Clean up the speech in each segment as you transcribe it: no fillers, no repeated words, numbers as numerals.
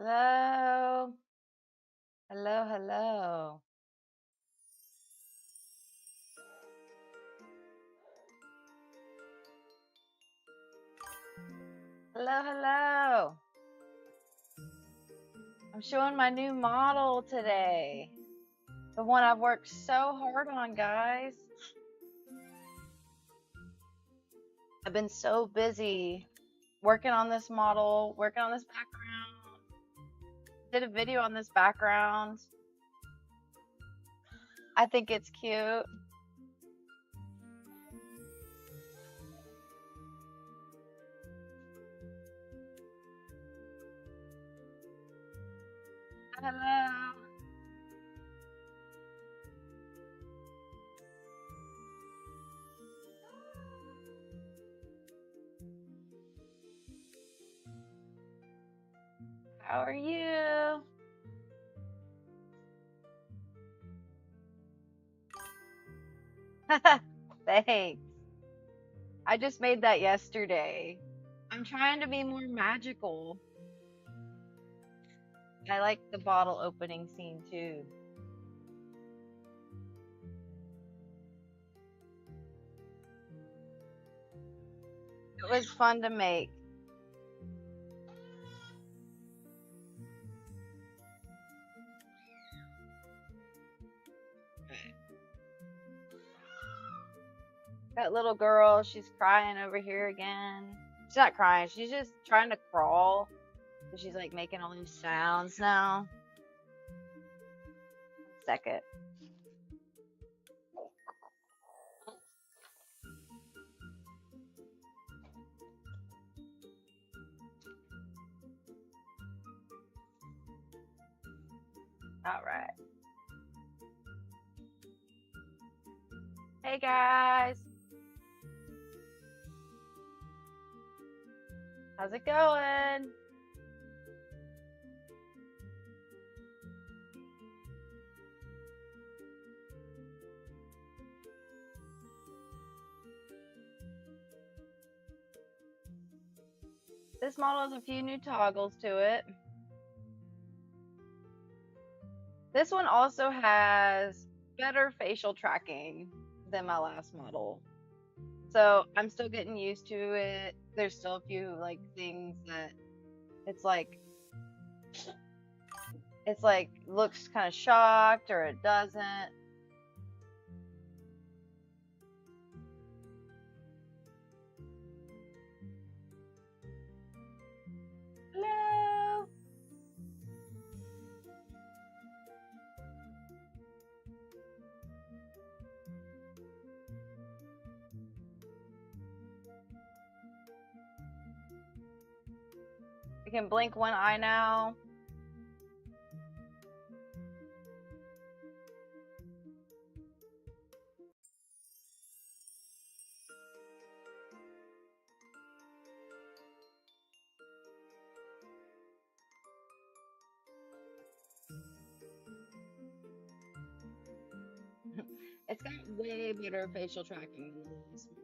Hello. Hello, hello. Hello, hello. I'm showing my new model today. The one I've worked so hard on, guys. I've been so busy working on this model, working on this background. Did a video on this background. I think it's cute. Hello. How are you? Thanks. I just made that yesterday. I'm trying to be more magical. I like the bottle opening scene too. It was fun to make. That little girl, she's crying over here again. She's not crying, she's just trying to crawl. She's like making all these sounds now. Second. All right. Hey guys. How's it going? This model has a few new toggles to it. This one also has better facial tracking than my last model. So I'm still getting used to it. There's still a few like things that it's like looks kind of shocked or it doesn't. Hello. I can blink one eye now. It's got way better facial tracking than this one.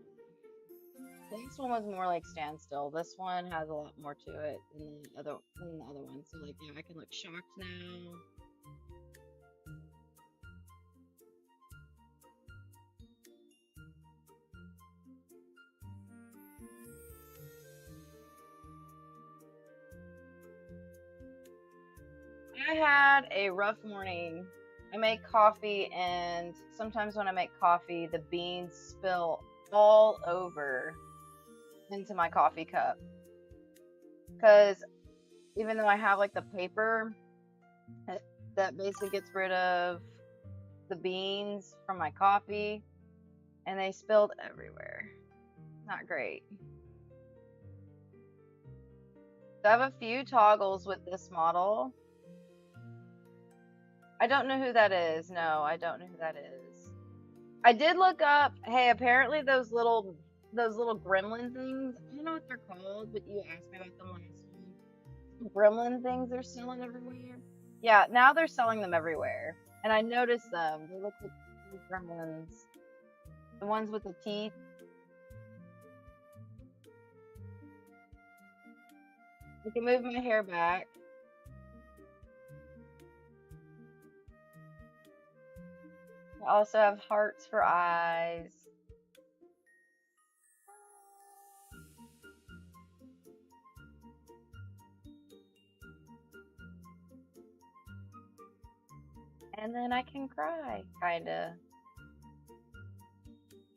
This one was more like standstill. This one has a lot more to it than the other one. So like yeah, I can look shocked now. I had a rough morning. I make coffee, and sometimes when I make coffee, the beans spill all over into my coffee cup. Because even though I have like the paper that basically gets rid of the beans from my coffee, and they spilled everywhere. Not great. So I have a few toggles with this model. I don't know who that is. No, I don't know who that is. I did look up. Hey, apparently those little gremlin things. I don't know what they're called, but you asked me about them last time. Gremlin things they're selling everywhere. Yeah, now they're selling them everywhere, and I noticed them. They look like gremlins. The ones with the teeth. I can move my hair back. I also have hearts for eyes. And then I can cry, kinda.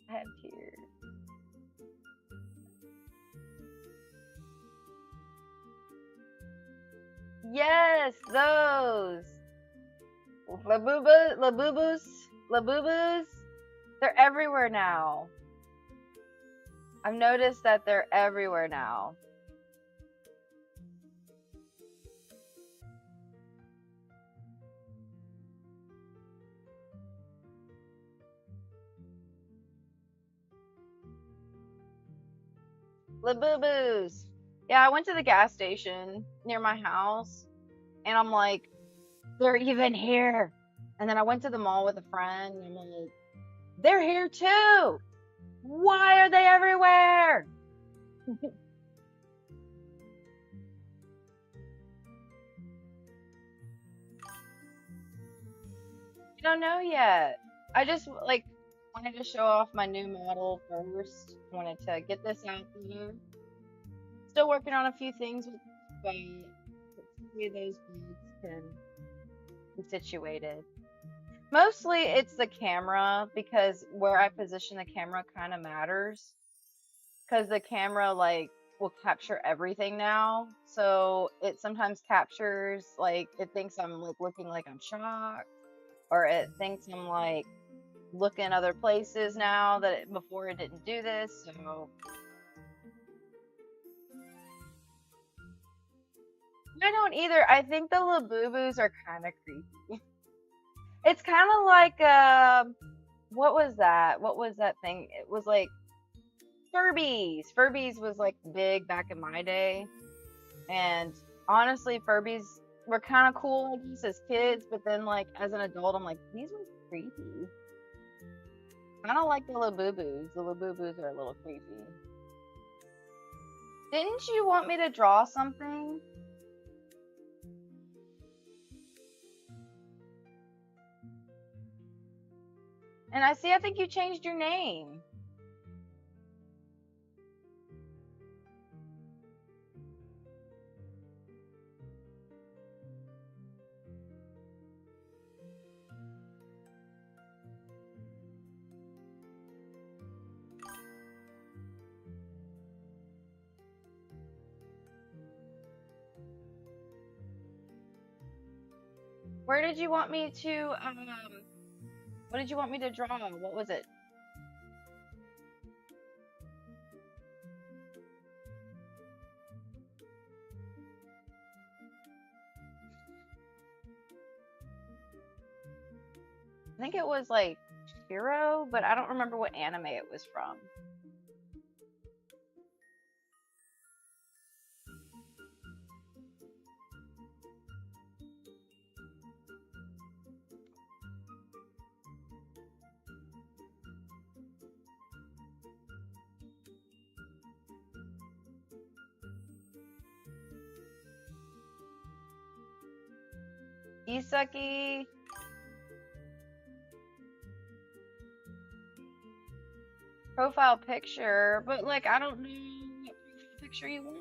I have tears. Yes, those. Labubus. They're everywhere now. I've noticed that they're everywhere now. Labubus. Yeah, I went to the gas station near my house and I'm like, they're even here. And then I went to the mall with a friend and I'm like, they're here too. Why are they everywhere? I don't know yet. I just like wanted to show off my new model first. Wanted to get this out there. Still working on a few things with but hopefully those bugs can be situated. Mostly it's the camera because where I position the camera kind of matters. Because the camera like will capture everything now. So it sometimes captures like it thinks I'm like looking like I'm shocked, or it thinks I'm like looking other places now that before it didn't do this. So I don't either. I think the Labubus are kind of creepy. It's kind of like what was that? What was that thing? It was like Furbies. Furbies was like big back in my day, and honestly, Furbies were kind of cool, I guess, as kids. But then, like as an adult, I'm like, these were creepy. I don't like the Labubus. The Labubus are a little creepy. Didn't you want me to draw something? And I think you changed your name. Where did you want me to, what did you want me to draw? What was it? I think it was like Hero, but I don't remember what anime it was from. Isaki. Profile picture, but like I don't know what profile picture you want.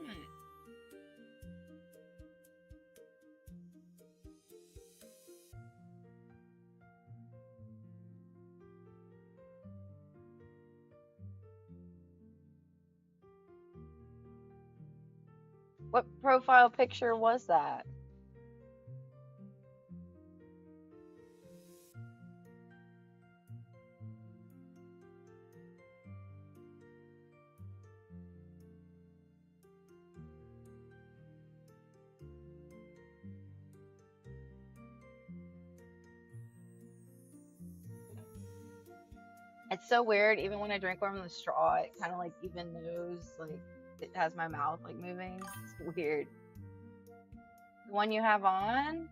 What profile picture was that? It's so weird. Even when I drink one from the straw, it kind of like even knows like it has my mouth like moving. It's weird. The one you have on?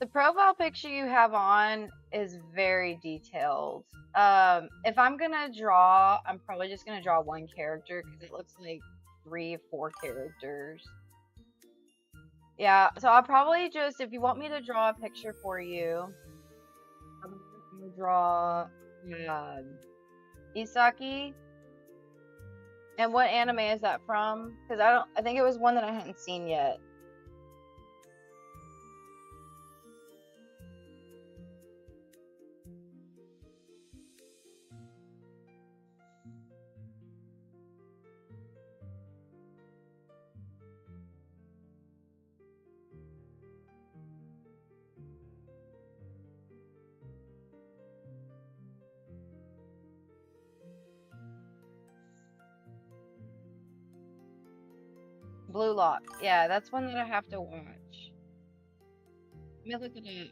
The profile picture you have on is very detailed. If I'm gonna draw, I'm probably just gonna draw one character because it looks like 3 or 4 characters. Yeah, so I'll probably just, if you want me to draw a picture for you, I'm gonna draw Isaki. And what anime is that from? Because I think it was one that I hadn't seen yet. Blue Lock. Yeah, that's one that I have to watch. Let me look it up.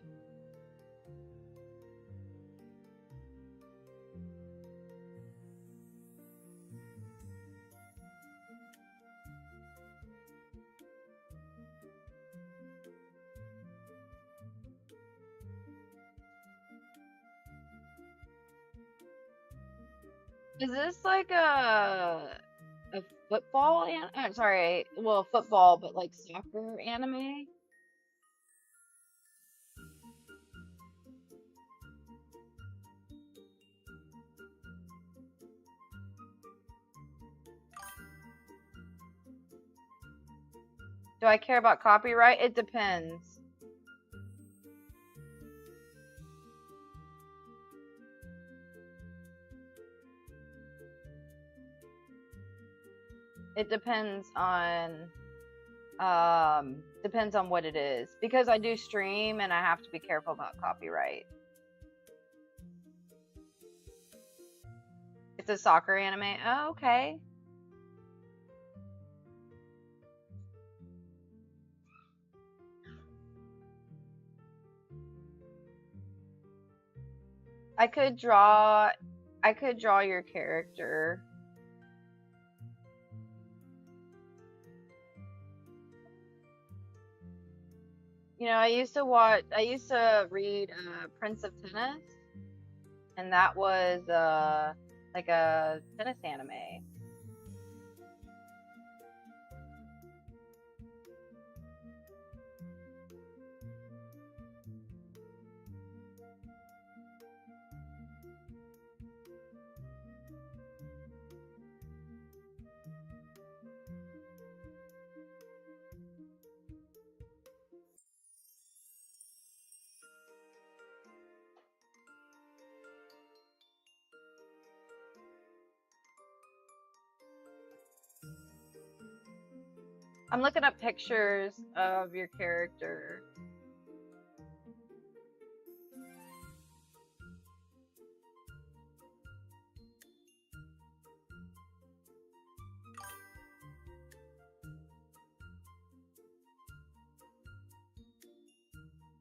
Is this like a football sorry, well, football, but like soccer anime? Do I care about copyright? It depends. It depends on what it is, because I do stream and I have to be careful about copyright. It's a soccer anime. Oh, okay. I could draw your character. You know, I used to read Prince of Tennis, and that was like a tennis anime. I'm looking up pictures of your character.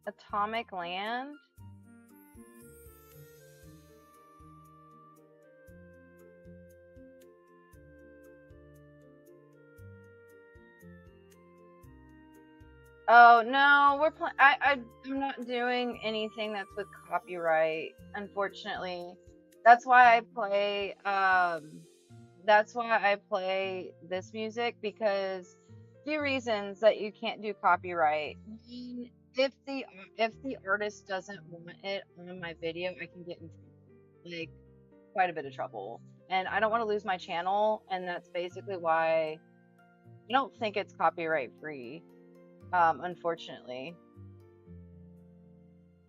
Atomic Land? Oh no, I'm not doing anything that's with copyright, unfortunately. That's why I play this music, because few reasons that you can't do copyright. One, if the artist doesn't want it on my video, I can get in like quite a bit of trouble. And I don't want to lose my channel, and that's basically why I don't think it's copyright free. Unfortunately,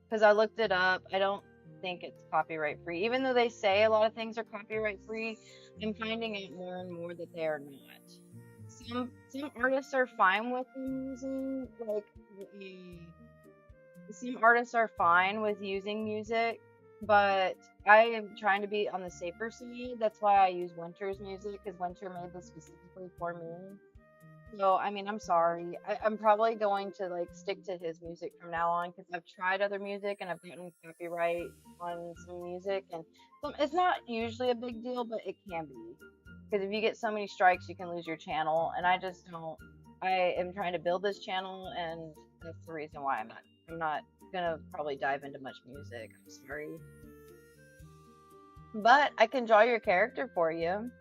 because I looked it up, I don't think it's copyright free. Even though they say a lot of things are copyright free, I'm finding out more and more that they are not. Some artists are fine with using some artists are fine with using music, but I am trying to be on the safer side. That's why I use Winter's music, because Winter made this specifically for me. So, I mean, I'm sorry. I'm probably going to like stick to his music from now on, because I've tried other music and I've gotten copyright on some music, and it's not usually a big deal, but it can be. Because if you get so many strikes, you can lose your channel, and I just don't. I am trying to build this channel, and that's the reason why I'm not I'm not gonna probably dive into much music. I'm sorry. But I can draw your character for you.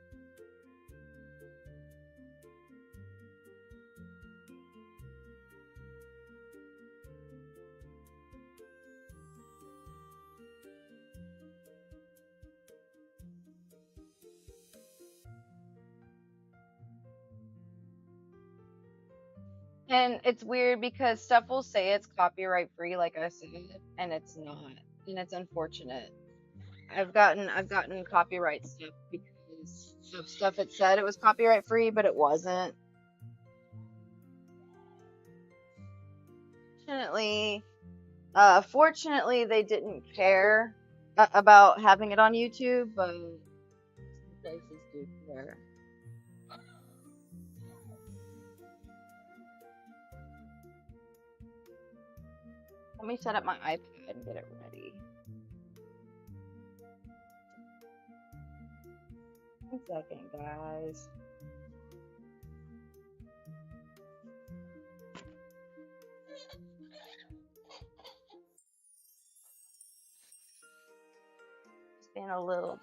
And it's weird because stuff will say it's copyright free, like I said, and it's not. And it's unfortunate. I've gotten copyright stuff because of stuff it said it was copyright free, but it wasn't. Fortunately, fortunately they didn't care about having it on YouTube, but some places do care. Let me set up my iPad and get it ready. 1 second, guys. Just being a little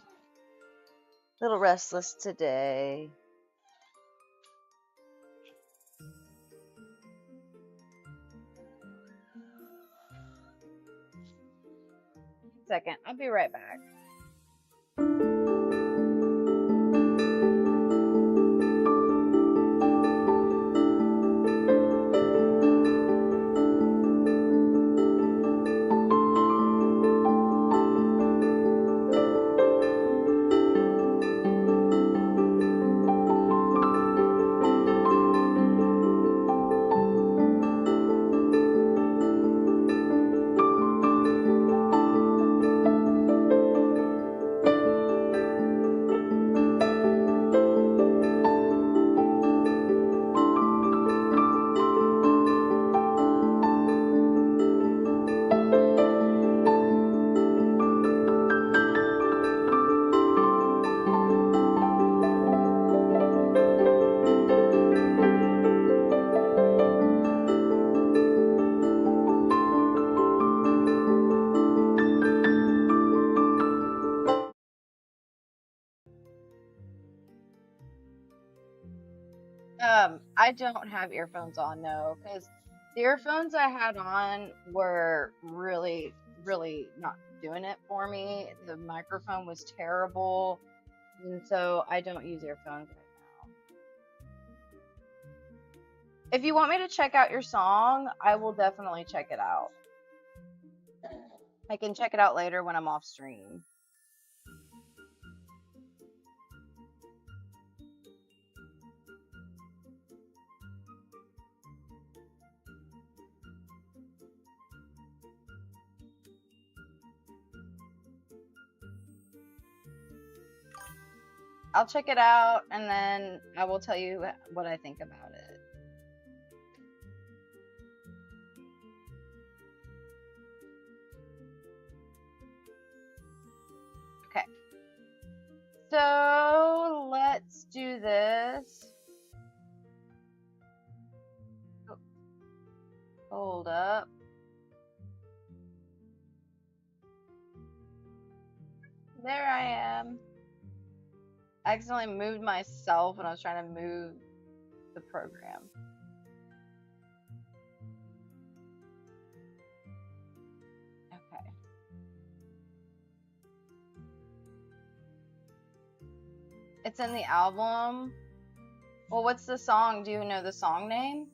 restless today. Second, I'll be right back. I don't have earphones on, no, because the earphones I had on were really, really not doing it for me. The microphone was terrible, and so I don't use earphones right now. If you want me to check out your song, I will definitely check it out. I can check it out later when I'm off stream. I'll check it out and then I will tell you what I think about it. Okay. So let's do this. Oh, hold up. There I am. I accidentally moved myself when I was trying to move the program. Okay. It's in the album. Well, what's the song? Do you know the song name?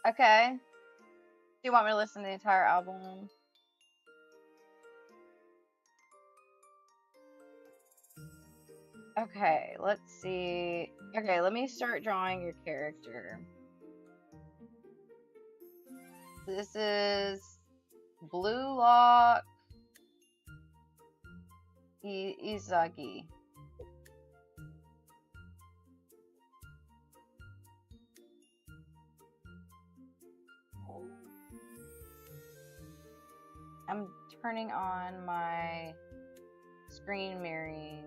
Okay. Do you want me to listen to the entire album? Okay, let's see. Okay, let me start drawing your character. This is Blue Lock Izagi. I'm turning on my screen mirroring.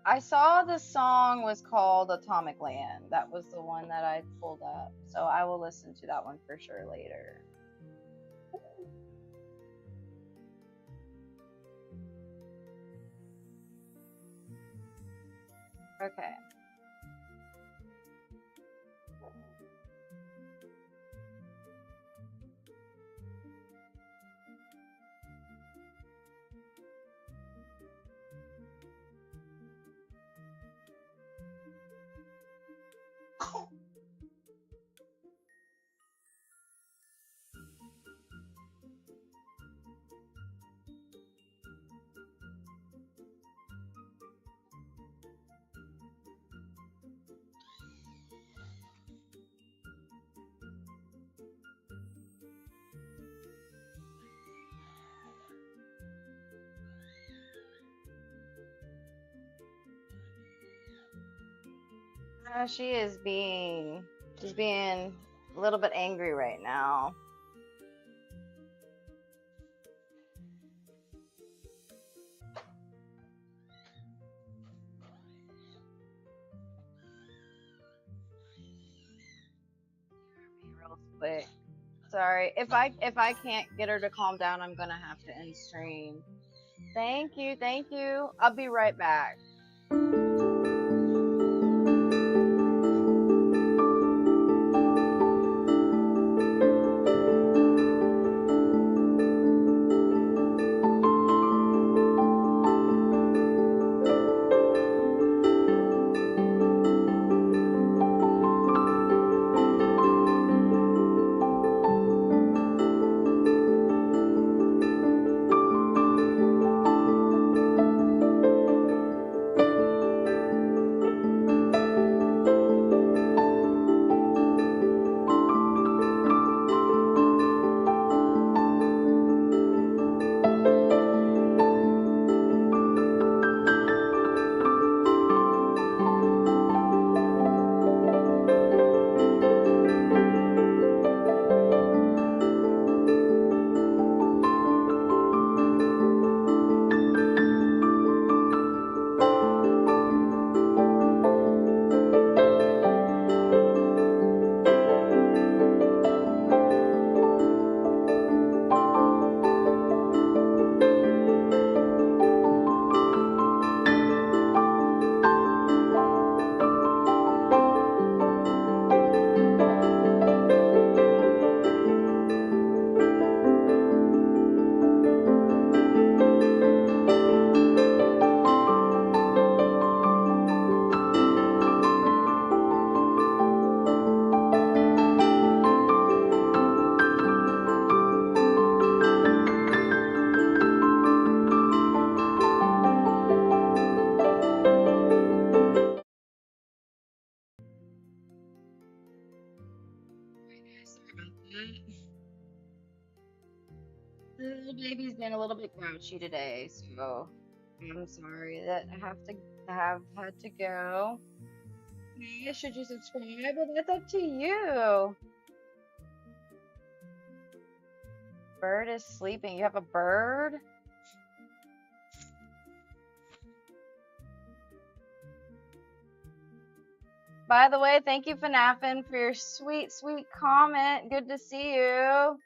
I saw the song was called Atomic Land. That was the one that I pulled up. So I will listen to that one for sure later. Okay. She's being a little bit angry right now. Real quick. Sorry. If I can't get her to calm down, I'm gonna have to end stream. Thank you, thank you. I'll be right back. The little baby's been a little bit grouchy today, so I'm sorry that I have had to go. Hey, should you subscribe? Well, that's up to you. Bird is sleeping. You have a bird? By the way, thank you, Fanafin, for your sweet, sweet comment. Good to see you.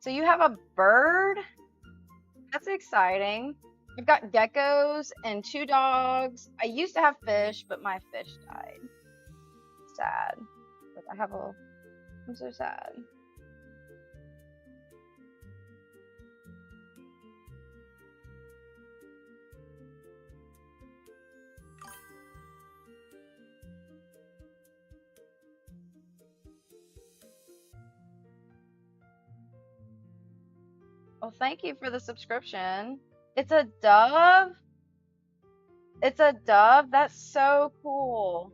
So you have a bird? That's exciting. I've got geckos and 2 dogs. I used to have fish, but my fish died. Sad. But I'm so sad. Well, thank you for the subscription. It's a dove? It's a dove? That's so cool.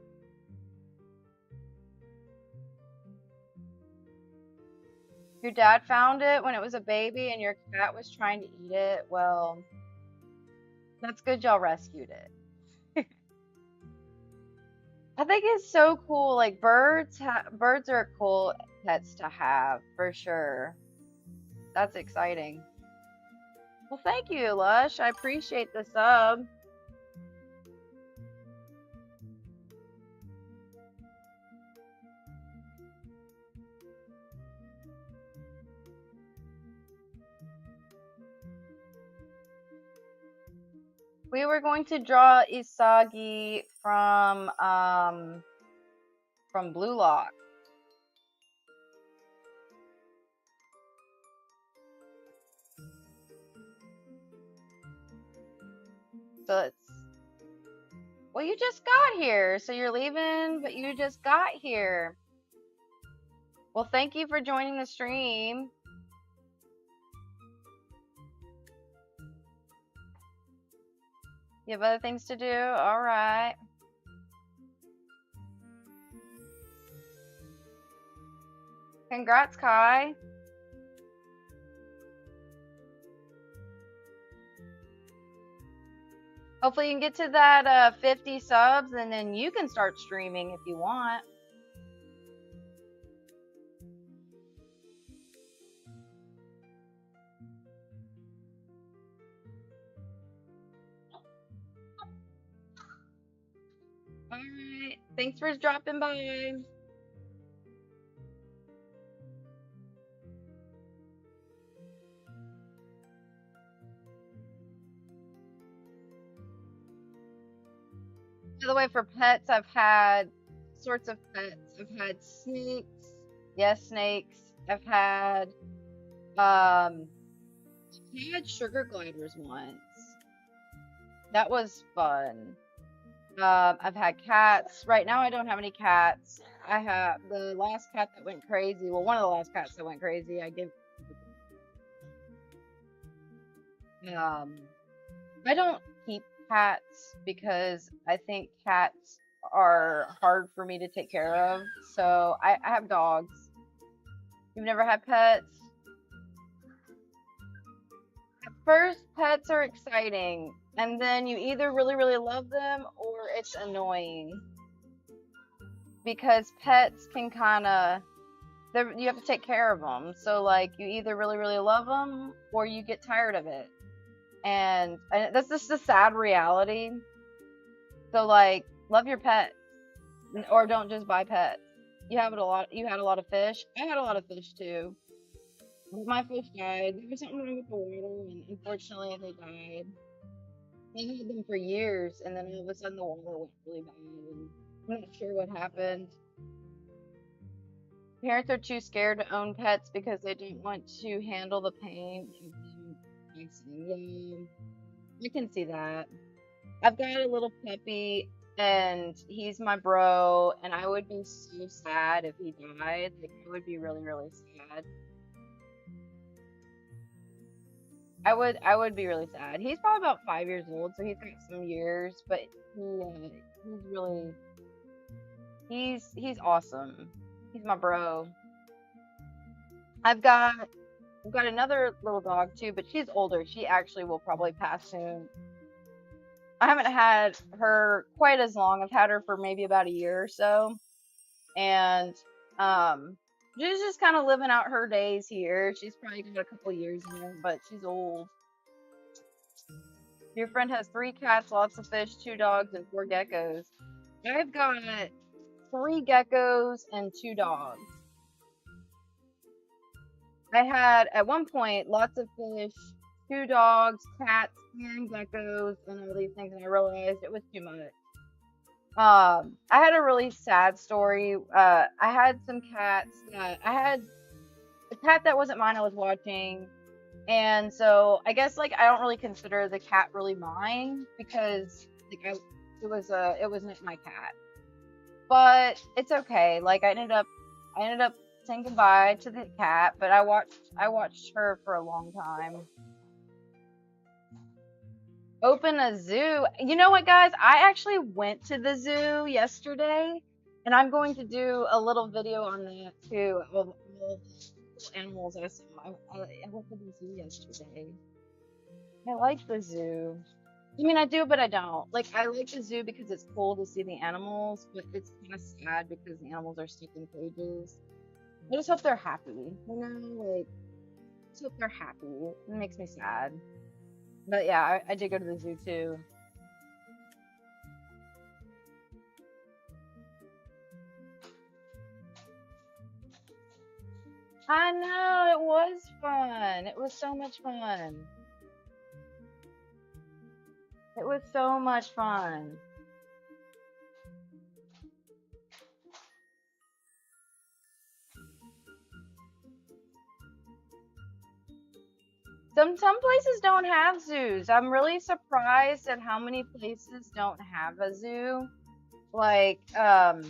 Your dad found it when it was a baby and your cat was trying to eat it. Well, that's good y'all rescued it. I think it's so cool. Like birds are cool pets to have for sure. That's exciting. Well, thank you, Lush. I appreciate the sub. We were going to draw Isagi from Blue Lock. So it's well, you just got here, so you're leaving, but you just got here. Well, thank you for joining the stream. You have other things to do? All right. Congrats, Kai. Hopefully you can get to that 50 subs and then you can start streaming if you want. Alright, thanks for dropping by. By the way, for pets, I've had sorts of pets. I've had snakes. Yes, snakes. I've had sugar gliders once. That was fun. I've had cats. Right now, I don't have any cats. I have the last cat that went crazy. Well, one of the last cats that went crazy. I don't keep cats because I think cats are hard for me to take care of. So I have dogs. You've never had pets? At first, pets are exciting, and then you either really, really love them or it's annoying. Because pets can kind of, you have to take care of them. So, like, you either really, really love them or you get tired of it. And that's just a sad reality. So, like, love your pets or don't just buy pets. You had a lot of fish. I had a lot of fish too. My fish died. There was something wrong with the water, and unfortunately, they died. I had them for years, and then all of a sudden, the water went really bad, and I'm not sure what happened. Parents are too scared to own pets because they don't want to handle the pain of them passing. Yeah, I can see that. I've got a little puppy, and he's my bro, and I would be so sad if he died. Like, I would be really, really sad. I would be really sad. He's probably about 5 years old, so he's got some years, but he's really he's awesome. He's my bro. I've got another little dog too, but she's older. She actually will probably pass soon. I haven't had her quite as long. I've had her for maybe about a year or so, and she's just kind of living out her days here. She's probably got a couple years in, but she's old. Your friend has 3 cats, lots of fish, 2 dogs, and 4 geckos. I've got 3 geckos and 2 dogs. I had at one point lots of fish, 2 dogs, cats, and geckos, and all these things, and I realized it was too much. I had a really sad story. I had some cats that I had a cat that wasn't mine I was watching, and so I guess like I don't really consider the cat really mine because like it wasn't my cat. But it's okay. Like I ended up saying goodbye to the cat, but I watched her for a long time. Open a zoo. You know what, guys? I actually went to the zoo yesterday, and I'm going to do a little video on that too of all the animals I saw. I went to the zoo yesterday. I like the zoo. I mean, I do, but I don't. Like, I like the zoo because it's cool to see the animals, but it's kind of sad because the animals are stuck in cages. I just hope they're happy, like, just hope they're happy. It makes me sad. But yeah, I did go to the zoo too. I know, it was fun. It was so much fun. It was so much fun. Some places don't have zoos. I'm really surprised at how many places don't have a zoo. Like, there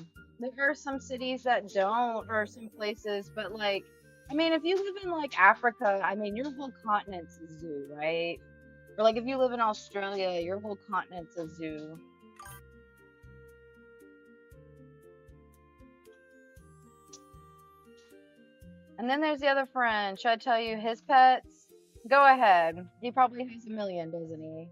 are some cities that don't, or some places, but like, I mean, if you live in like Africa, I mean, your whole continent's a zoo, right? Or like if you live in Australia, your whole continent's a zoo. And then there's the other friend. Should I tell you his pets? Go ahead. He probably has a million, doesn't he?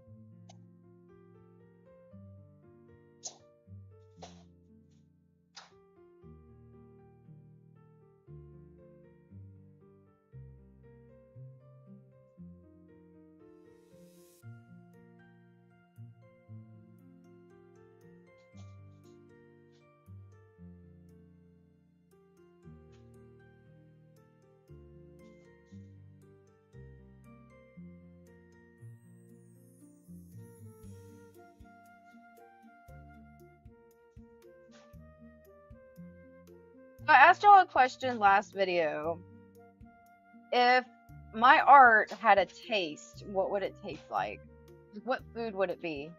I asked y'all a question last video. If my art had a taste, what would it taste like? What food would it be?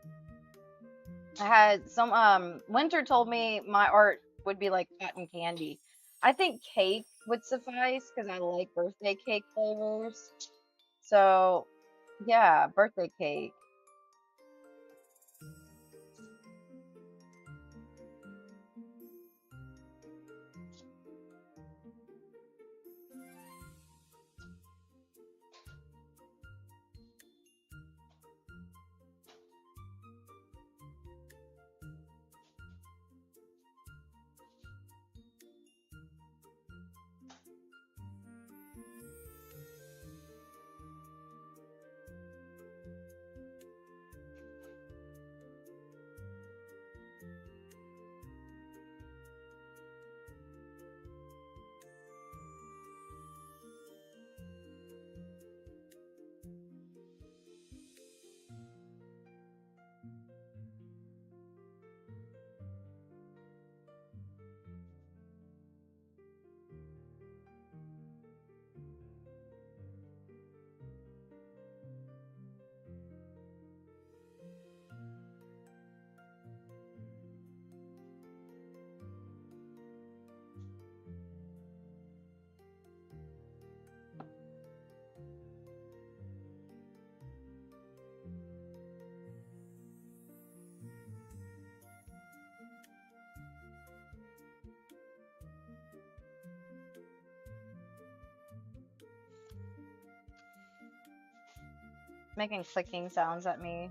I had some Winter told me my art would be like cotton candy. I think cake would suffice because I like birthday cake flavors. So yeah, birthday cake. Making clicking sounds at me.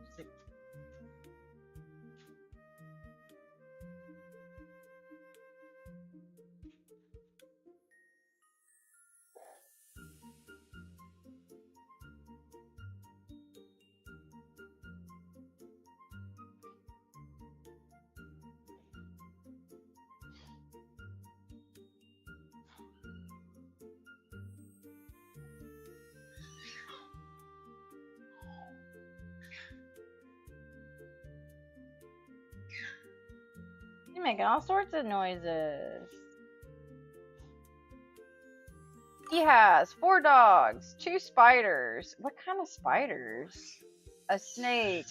You're making all sorts of noises. He has 4 dogs, 2 spiders. What kind of spiders? A snake,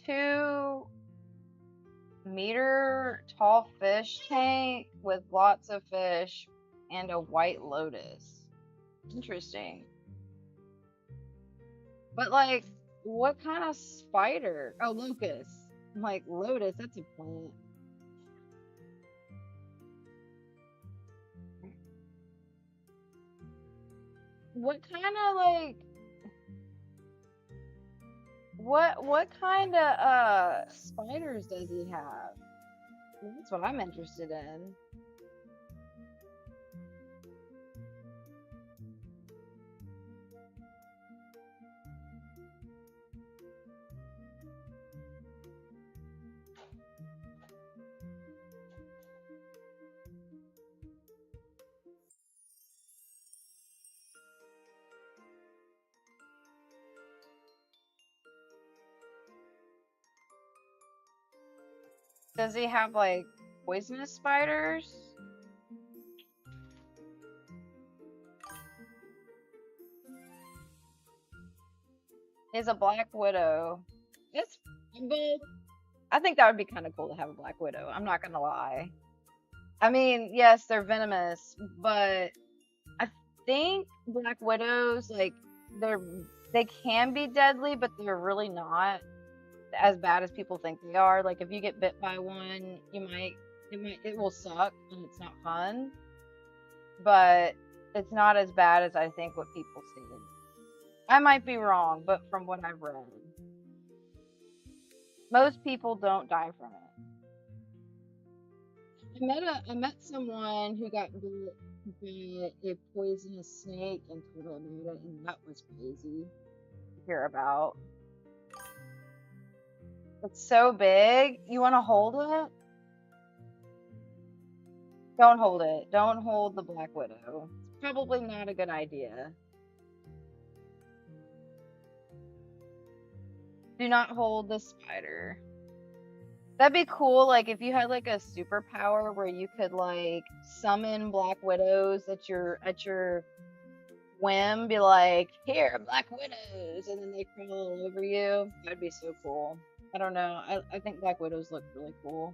2-meter tall fish tank with lots of fish, and a white lotus. Interesting. But like, what kind of spider? Oh, locust. I'm like, lotus, that's a plant. What kind of like what kind of spiders does he have? That's what I'm interested in. Does he have like poisonous spiders? Is a black widow. It's but I think that would be kind of cool to have a black widow. I'm not gonna lie. I mean, yes, they're venomous, but I think black widows like they're they can be deadly, but they're really not as bad as people think they are. Like if you get bit by one, it will suck and it's not fun, but it's not as bad as I think what people say. I might be wrong, but from what I've read, most people don't die from it. I met someone who got bit by a poisonous snake and told me about it, and that was crazy to hear about. It's so big. You want to hold it? Don't hold it. Don't hold the black widow. It's probably not a good idea. Do not hold the spider. That'd be cool, like if you had like a superpower where you could like summon black widows at your whim, be like, here, black widows, and then they crawl all over you. That'd be so cool. I don't know. I think black widows look really cool.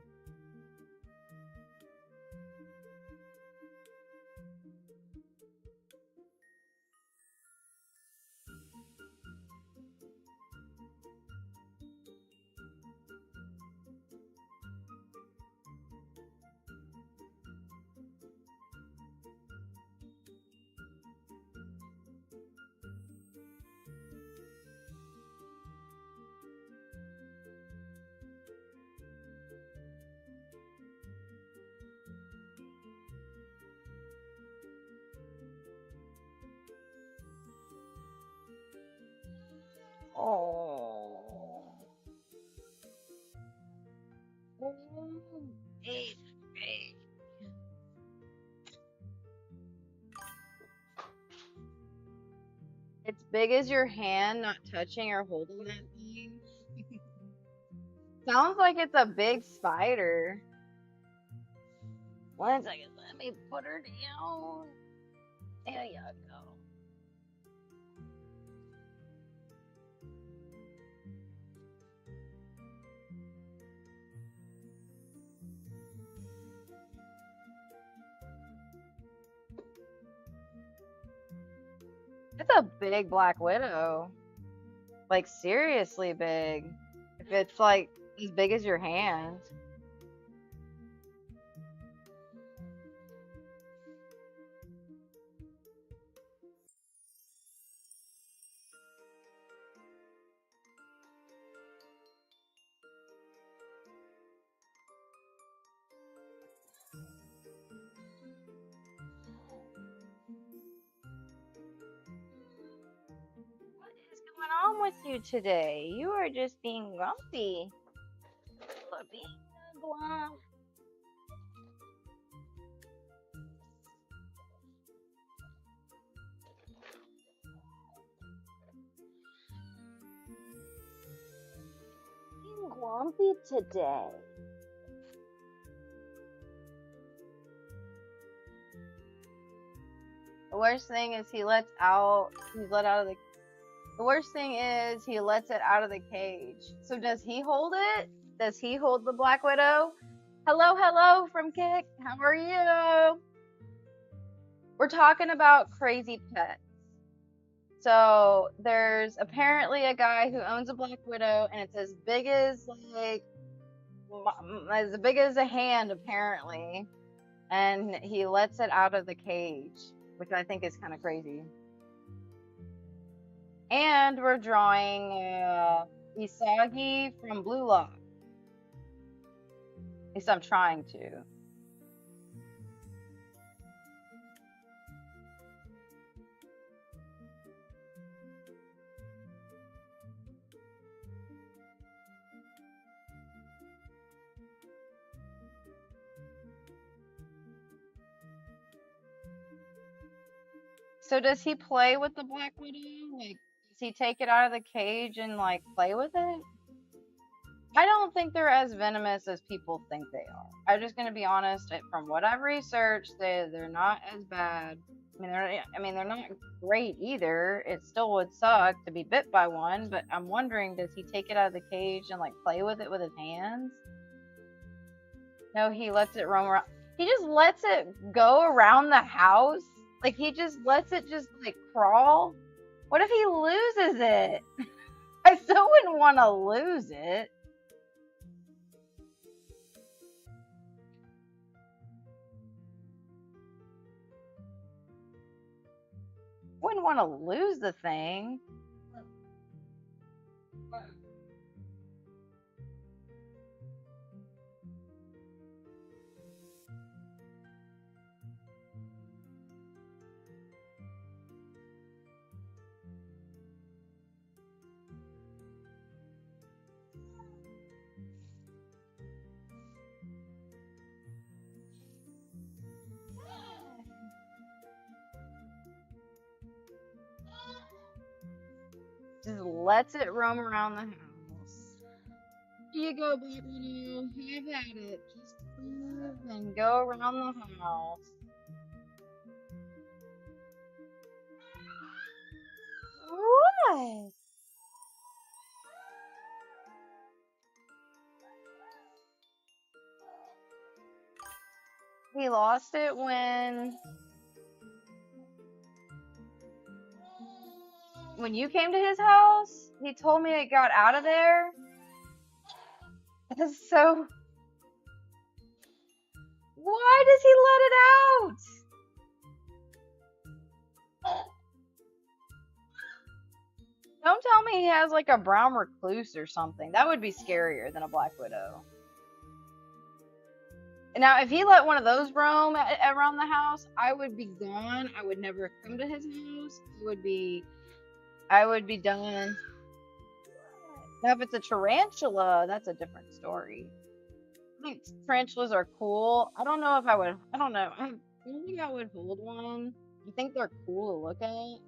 Oh. Hey, hey. It's big as your hand, not touching or holding that thing. Sounds like it's a big spider. One second, let me put her down. There you go. It's a big black widow. Like seriously big. If it's like as big as your hand. What is going on with you today? You are just being grumpy. Being glum. Being grumpy today. The worst thing is he's let out of the worst thing is he lets it out of the cage. So does he hold it? Does he hold the Black Widow? Hello from Kick. How are you? We're talking about crazy pets. So there's apparently a guy who owns a black widow, and it's as big as like as big as a hand apparently, and he lets it out of the cage, which I think is kind of crazy. And we're drawing Isagi from Blue Lock. At least I'm trying to. So does he play with the Black Widow? Like, does he take it out of the cage and like play with it? I don't think they're as venomous as people think they are. I'm just gonna be honest. From what I've researched, they're not as bad. They're not great either. It still would suck to be bit by one, but I'm wondering, does he take it out of the cage and like play with it with his hands? No, he lets it roam around. He just lets it go around the house. Like he just lets it just like crawl. What if he loses it? I still wouldn't want to lose it. Wouldn't want to lose the thing. Just lets it roam around the house. Here you go, Black Widow. Have at it. Just move and go around the house. What? He lost it when you came to his house. He told me it got out of there. That's so. Why does he let it out? Don't tell me he has like a brown recluse or something. That would be scarier than a Black Widow. Now, if he let one of those roam around the house, I would be gone. I would never come to his house. I would be done. Now, if it's a tarantula, that's a different story. I think tarantulas are cool. I don't know if I would. I don't know. I don't think I would hold one. I think they're cool to look at.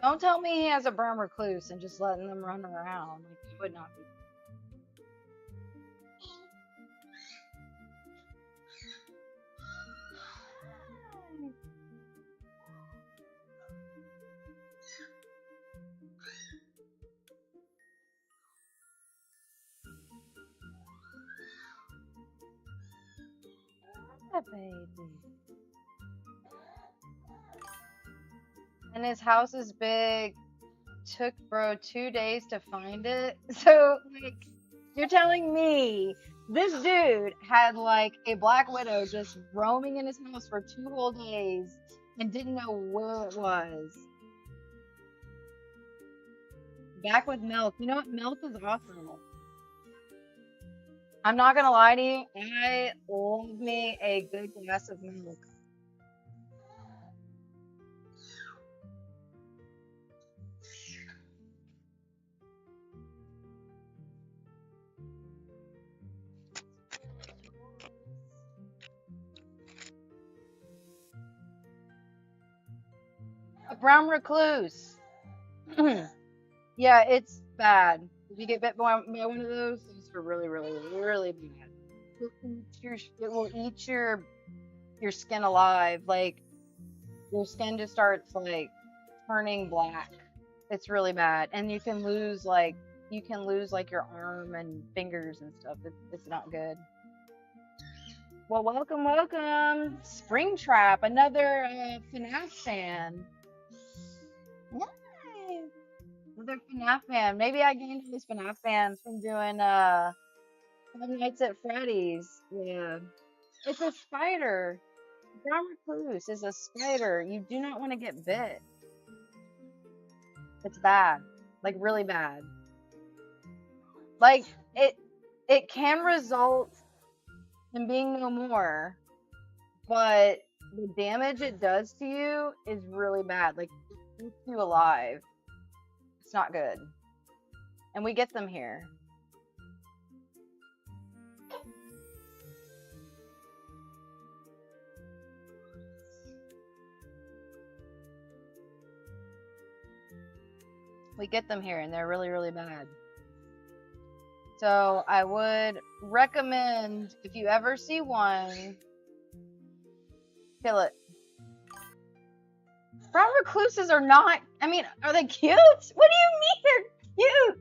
Don't tell me he has a brown recluse and just letting them run around. Like, it would not be. That baby. And his house is big. Took bro 2 days to find it. So like, you're telling me this dude had like a Black Widow just roaming in his house for 2 whole days and didn't know where it was. Back with milk. You know what? Milk is awesome. I'm not gonna lie to you. I love me a good glass of milk. brown recluse. Yeah, it's bad. If you get bit by one of those are really, really, really bad. It will eat your skin alive. Like your skin just starts like turning black. It's really bad, and you can lose like your arm and fingers and stuff. It's not good. Well, welcome, welcome, Springtrap, another FNAF fan. Nice. Another FNAF fan. Maybe I gained these FNAF fans from doing Five Nights at Freddy's. Yeah, it's a spider. Brown recluse is a spider. You do not want to get bit. It's bad, like really bad. Like it can result in being no more, but the damage it does to you is really bad. Like it keeps you alive. It's not good. And we get them here. We get them here, and they're really, really bad. So I would recommend, if you ever see one, kill it. Brown recluses are not, I mean, are they cute? What do you mean they're cute?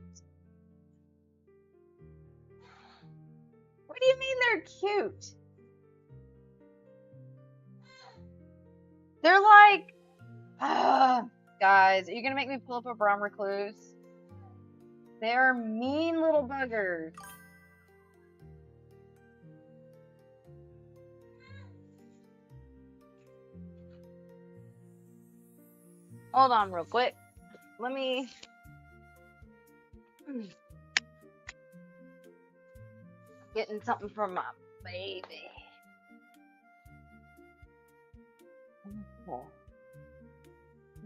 What do you mean they're cute? They're like, guys, are you gonna make me pull up a brown recluse? They're mean little buggers. Hold on real quick. Let me... Getting something from my baby.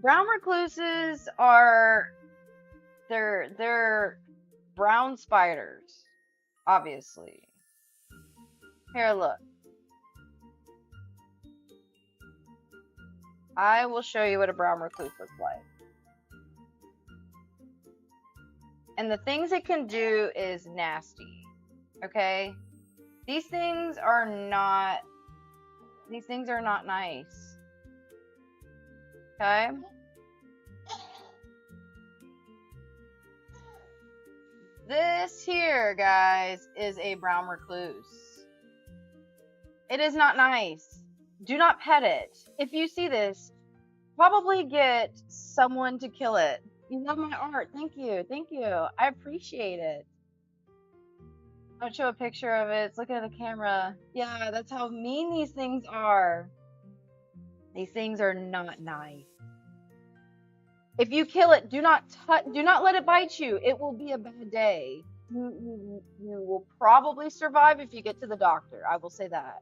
Brown recluses are... They're brown spiders, obviously. Here, look. I will show you what a brown recluse looks like. And the things it can do is nasty. Okay? These things are not nice. Okay? This here, guys, is a brown recluse. It is not nice. Do not pet it. If you see this, probably get someone to kill it. You love my art. Thank you. Thank you. I appreciate it. Don't show a picture of it. It's looking at the camera. Yeah, that's how mean these things are. These things are not nice. If you kill it, do not let it bite you. It will be a bad day. You will probably survive if you get to the doctor. I will say that.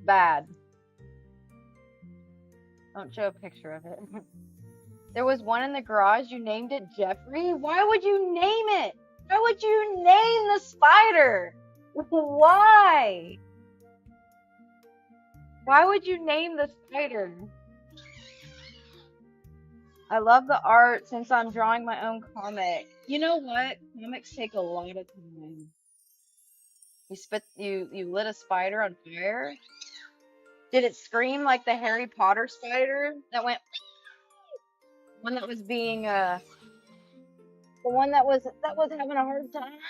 Bad. Don't show a picture of it. There was one in the garage. You named it Jeffrey. Why would you name it? Why would you name the spider? Why? Why would you name the spider? I love the art since I'm drawing my own comic. You know what? Comics take a lot of time. You lit a spider on fire? Did it scream like the Harry Potter spider that went one that was being the one that was having a hard time?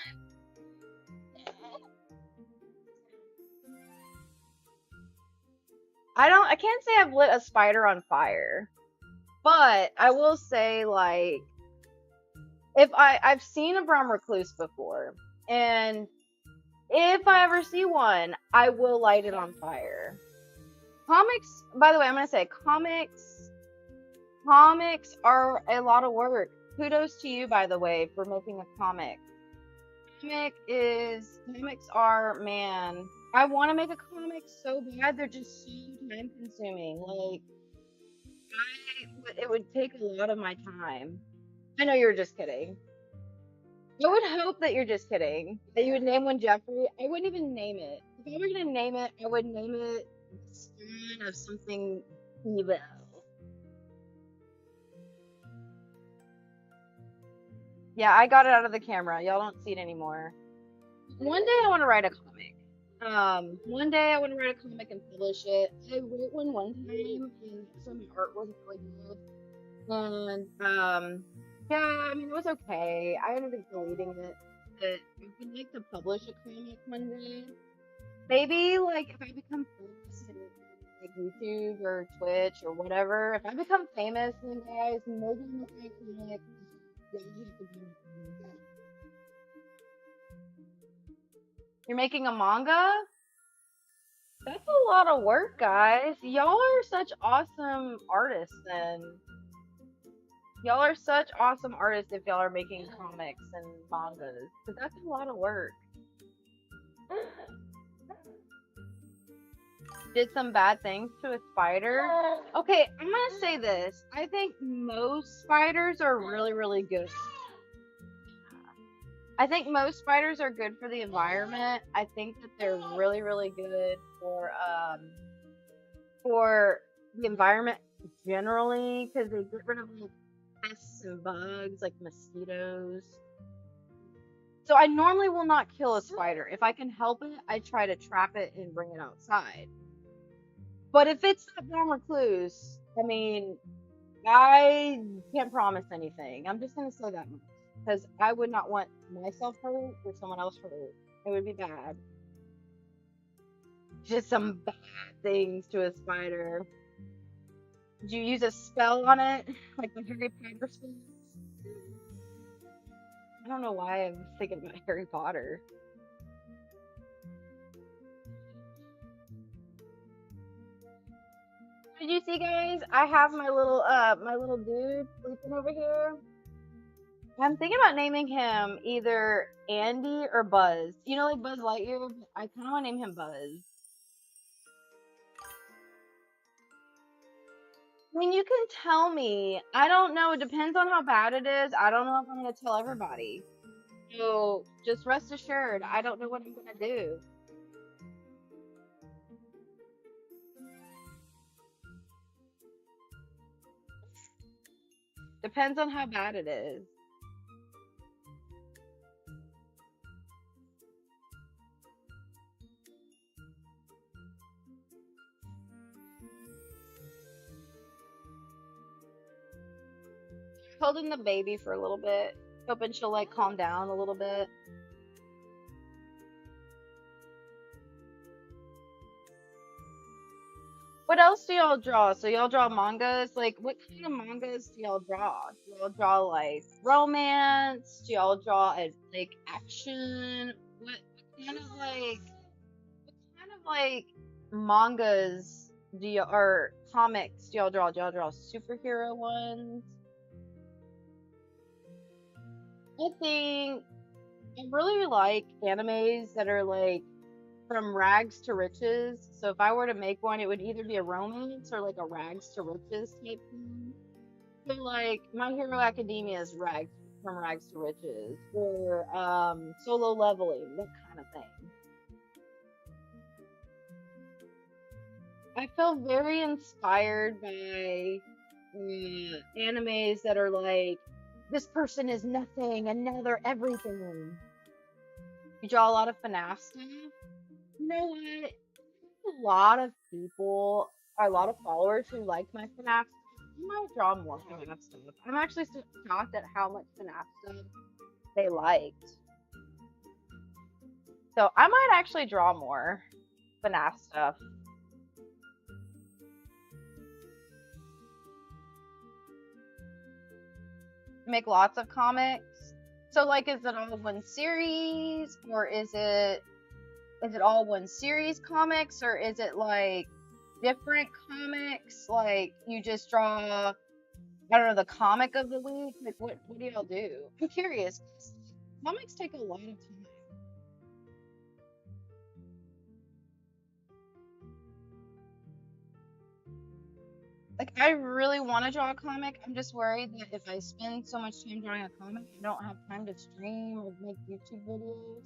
I can't say I've lit a spider on fire. But I will say, like, if I've seen a brown recluse before, and if I ever see one, I will light it on fire. Comics, by the way, I'm gonna say comics are a lot of work. Kudos to you, by the way, for making a comic. Comics are, man, I want to make a comic so bad. They're just so time consuming. Like, it would take a lot of my time. I know you were just kidding. I would hope that you're just kidding. That you would name one Jeffrey. I wouldn't even name it. If I were gonna name it, I would name it the spawn of something evil. Yeah, I got it out of the camera. Y'all don't see it anymore. One day I want to write a comic. One day I want to write a comic and publish it. I wrote one time, and some art wasn't really good. And yeah, I mean it was okay. I ended up deleting it. But I would like to publish a comic one day. Maybe like if I become famous in like YouTube or Twitch or whatever, if I become famous, then guys, maybe I'm gonna write a comic. Yeah, you have to be my comic. You're making a manga? That's a lot of work, guys. Y'all are such awesome artists then. Y'all are such awesome artists if y'all are making comics and mangas. Because that's a lot of work. Did some bad things to a spider. Okay, I'm gonna say this. I think most spiders are really, really good. I think most spiders are good for the environment. I think that they're really, really good for the environment generally because they get rid of like pests and bugs like mosquitoes. So I normally will not kill a spider. If I can help it, I try to trap it and bring it outside. But if it's that damn recluse, I mean, I can't promise anything. I'm just gonna say that much because I would not want myself hurt or someone else hurt. It would be bad. Just some bad things to a spider. Did you use a spell on it, like the Harry Potter spell? I don't know why I was thinking about Harry Potter. Did you see, guys? I have my little dude sleeping over here. I'm thinking about naming him either Andy or Buzz. You know, like Buzz Lightyear. I kind of want to name him Buzz. I mean, you can tell me. I don't know. It depends on how bad it is. I don't know if I'm gonna tell everybody. So just rest assured, I don't know what I'm gonna do. Depends on how bad it is. Holding the baby for a little bit, hoping she'll like calm down a little bit. What else do y'all draw? So y'all draw mangas? Like, what kind of mangas do y'all draw? Do y'all draw like romance? Do y'all draw like action? What kind of like mangas do you or comics do y'all draw? Do y'all draw superhero ones? I think I really like animes that are like from rags to riches. So if I were to make one, it would either be a romance or like a rags to riches type thing. So like My Hero Academia is rags from rags to riches, or Solo Leveling, that kind of thing. I feel very inspired by animes that are like this person is nothing and now they're everything. You draw a lot of FNAF stuff. You know what? A lot of people, a lot of followers who like my FNAF stuff. I might draw more FNAF stuff. I'm actually shocked at how much FNAF stuff they liked. So I might actually draw more FNAF stuff. Make lots of comics. So like, is it all one series, or is it all one series comics, or is it like different comics? Like you just draw, I don't know, the comic of the week. Like what do y'all do? I'm curious. Comics take a lot of time. Like I really want to draw a comic. I'm just worried that if I spend so much time drawing a comic, I don't have time to stream or make YouTube videos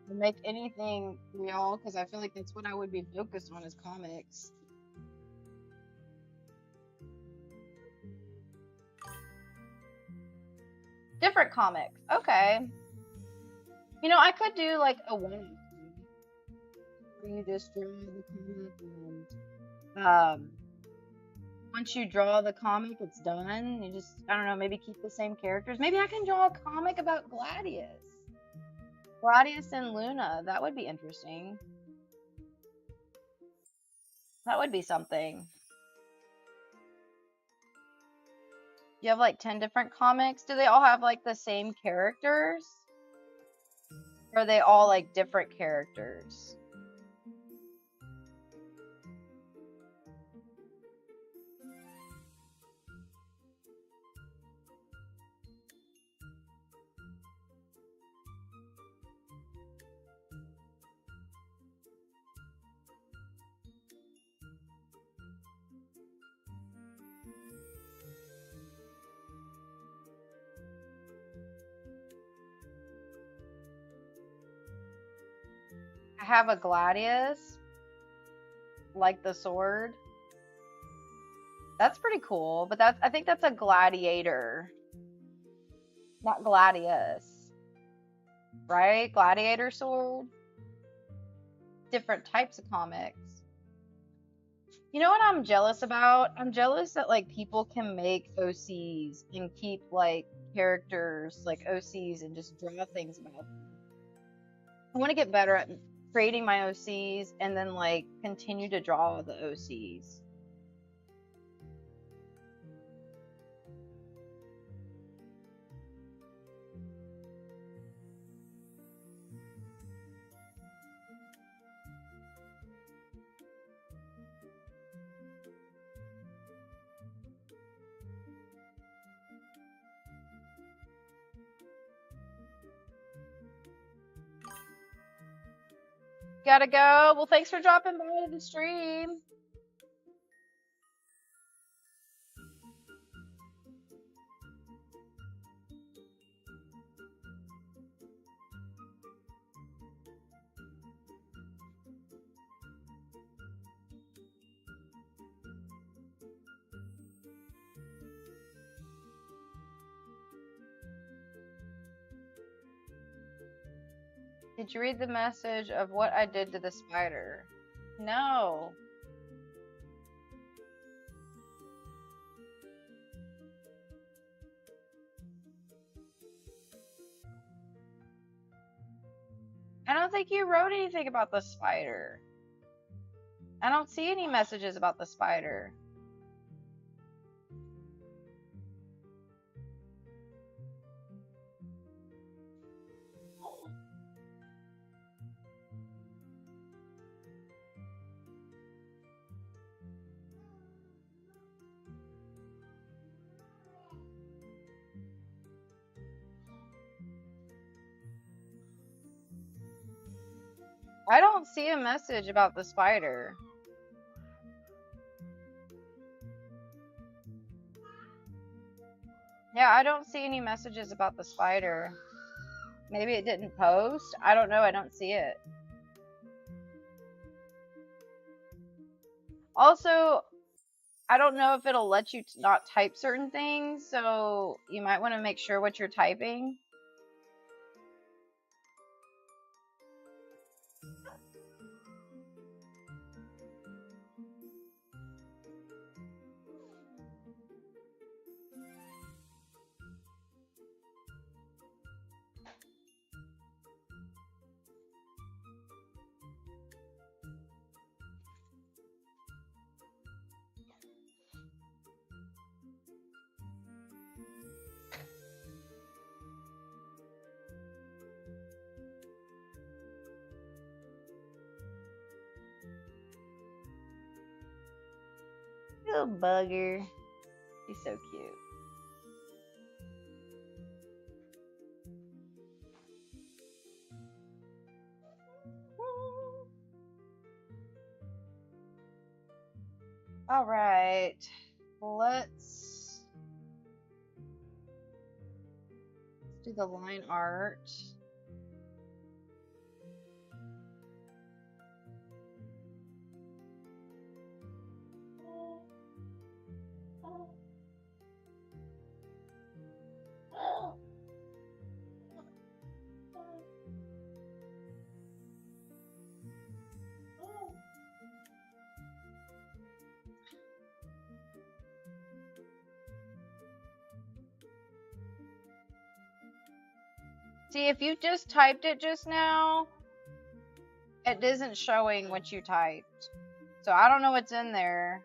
or make anything real, because I feel like that's what I would be focused on is comics. Different comics. Okay. You know, I could do like a one where you just draw the comic and once you draw the comic, it's done. You just, I don't know, maybe keep the same characters. Maybe I can draw a comic about Gladius. Gladius and Luna. That would be interesting. That would be something. You have like 10 different comics. Do they all have like the same characters? Or are they all like different characters? I have a Gladius, like the sword. That's pretty cool, but that's, I think that's a gladiator, not Gladius, right? Gladiator sword. Different types of comics. You know what I'm jealous about? I'm jealous that like people can make OCs and keep like characters like OCs and just draw things about them. I want to get better at creating my OCs and then like continue to draw the OCs. Gotta go. Well, thanks for dropping by to the stream. Did you read the message of what I did to the spider? No. I don't think you wrote anything about the spider. I don't see any messages about the spider. I don't see a message about the spider. Yeah, I don't see any messages about the spider. Maybe it didn't post. I don't know. I don't see it. Also, I don't know if it'll let you not type certain things, so you might want to make sure what you're typing. Little bugger. He's so cute. All right. Let's do the line art. See, if you just typed it just now, it isn't showing what you typed. So I don't know what's in there.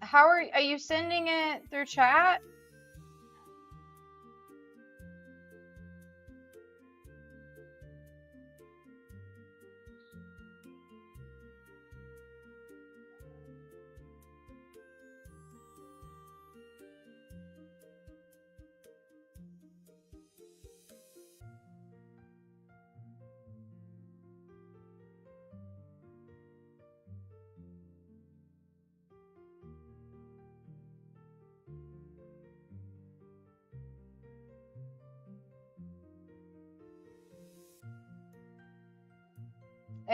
How are you sending it through chat?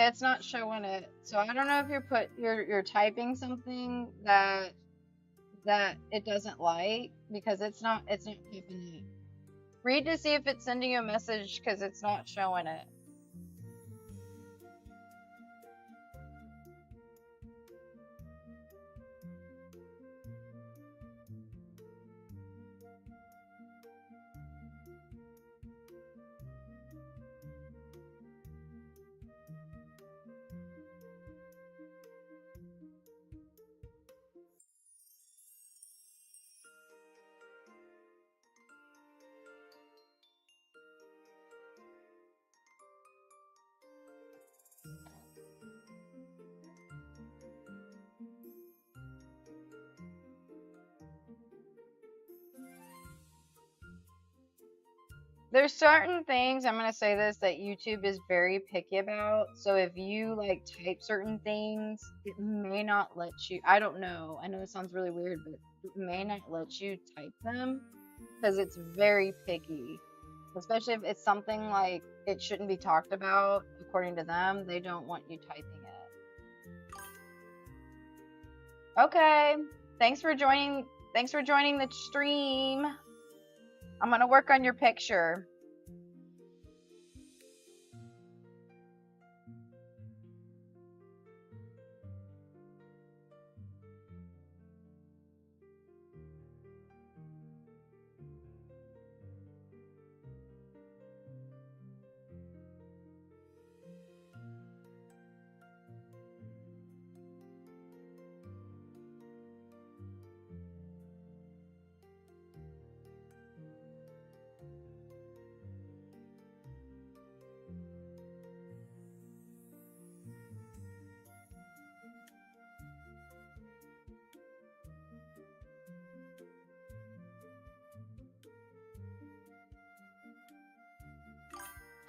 It's not showing it. So I don't know if you're typing something that it doesn't like, because it's not popping up. Read to see if it's sending you a message, because it's not showing it. There's certain things, I'm gonna say this, that YouTube is very picky about. So if you like type certain things, it may not let you. I don't know. I know it sounds really weird, but it may not let you type them because it's very picky. Especially if it's something like it shouldn't be talked about, according to them, they don't want you typing it. Okay. Thanks for joining the stream. I'm gonna work on your picture.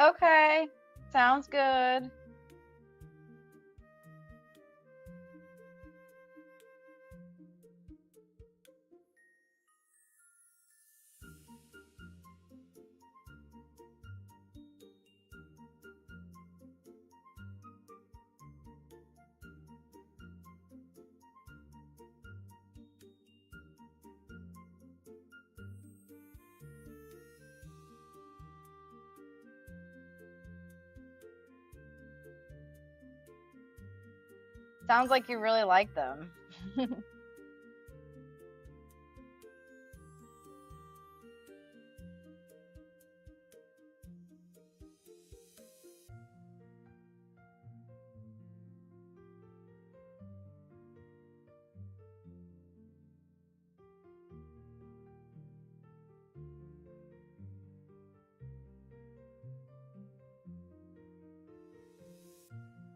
Okay. Sounds good. Sounds like you really like them.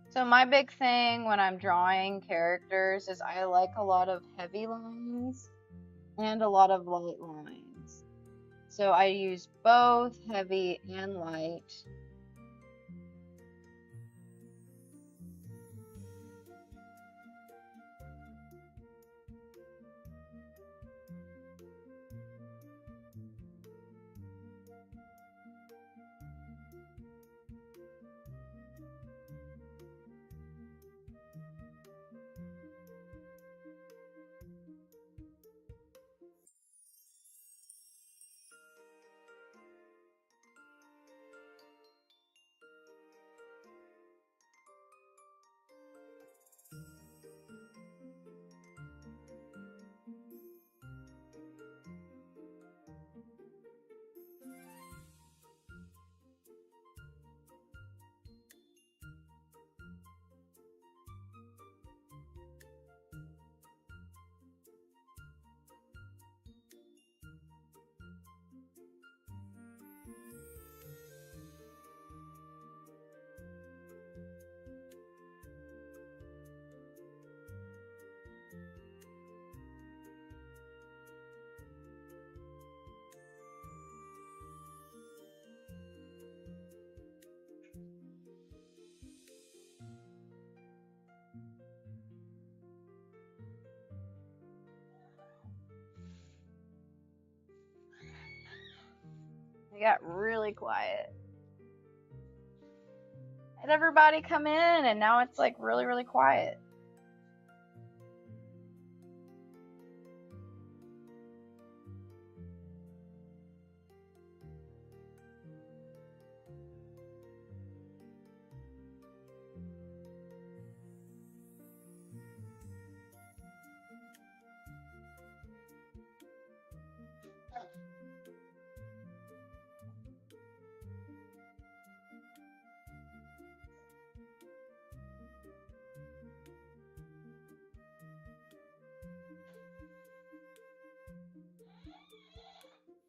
So my big thing when I'm drawing characters is I like a lot of heavy lines and a lot of light lines. So I use both heavy and light. got really quiet. Had everybody come in, and now it's like really, really quiet.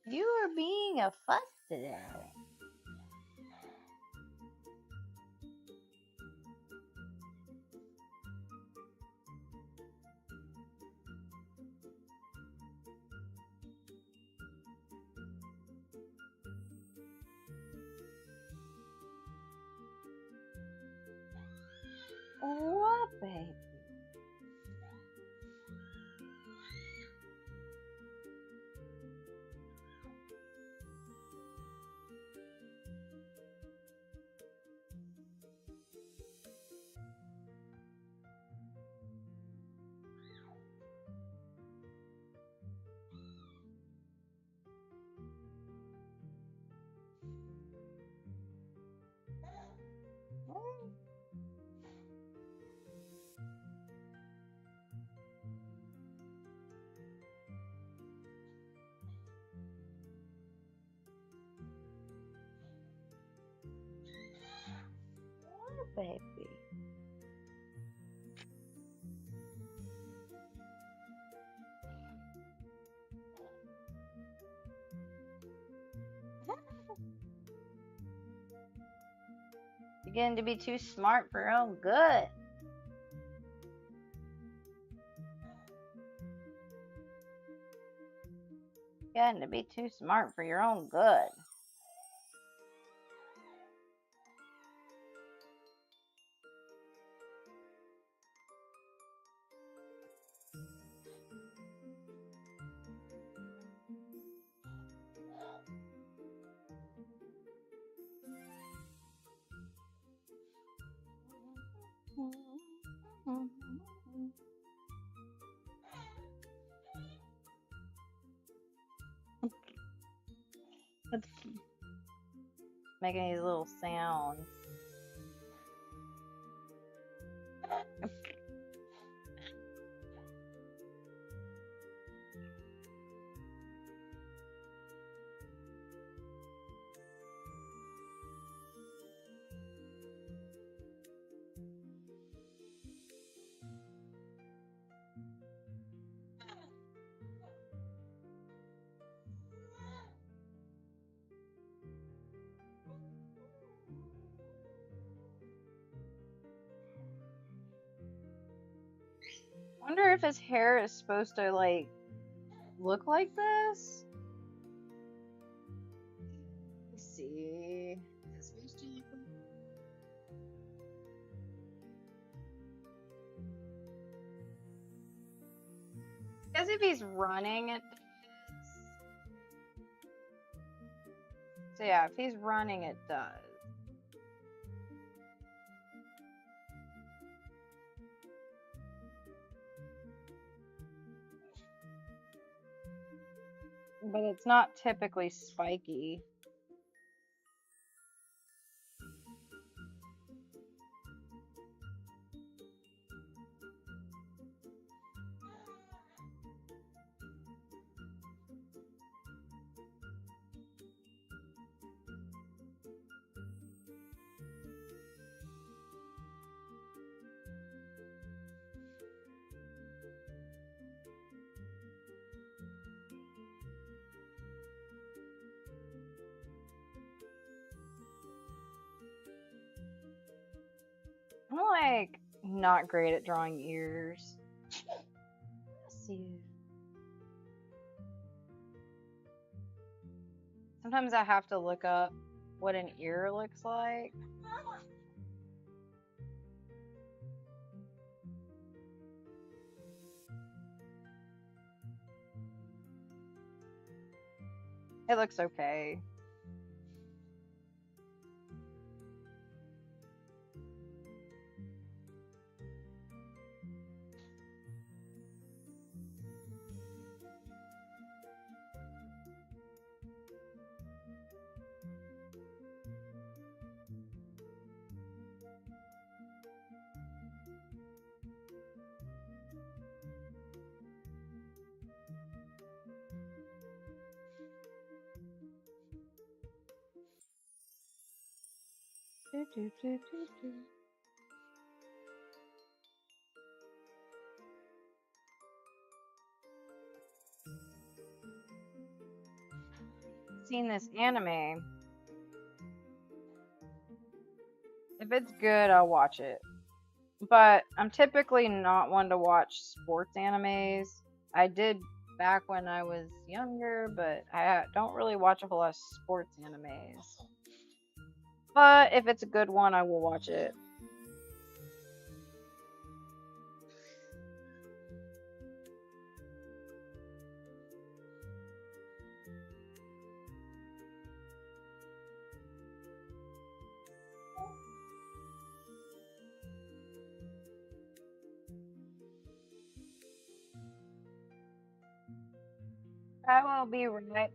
You are being a fuss today. What, baby? What, baby? You're getting to be too smart for your own good. Getting to be too smart for your own good. It's making these little sounds. Wonder if his hair is supposed to like look like this. Let's see. Is it supposed to look I guess if he's running it does. So yeah, if he's running it does. But it's not typically spiky. I'm like not great at drawing ears. Let's see. Sometimes I have to look up what an ear looks like. It looks okay. Seen this anime. If it's good, I'll watch it. But I'm typically not one to watch sports animes. I did back when I was younger, but I don't really watch a whole lot of sports animes. But if it's a good one, I will watch it. I will be right back.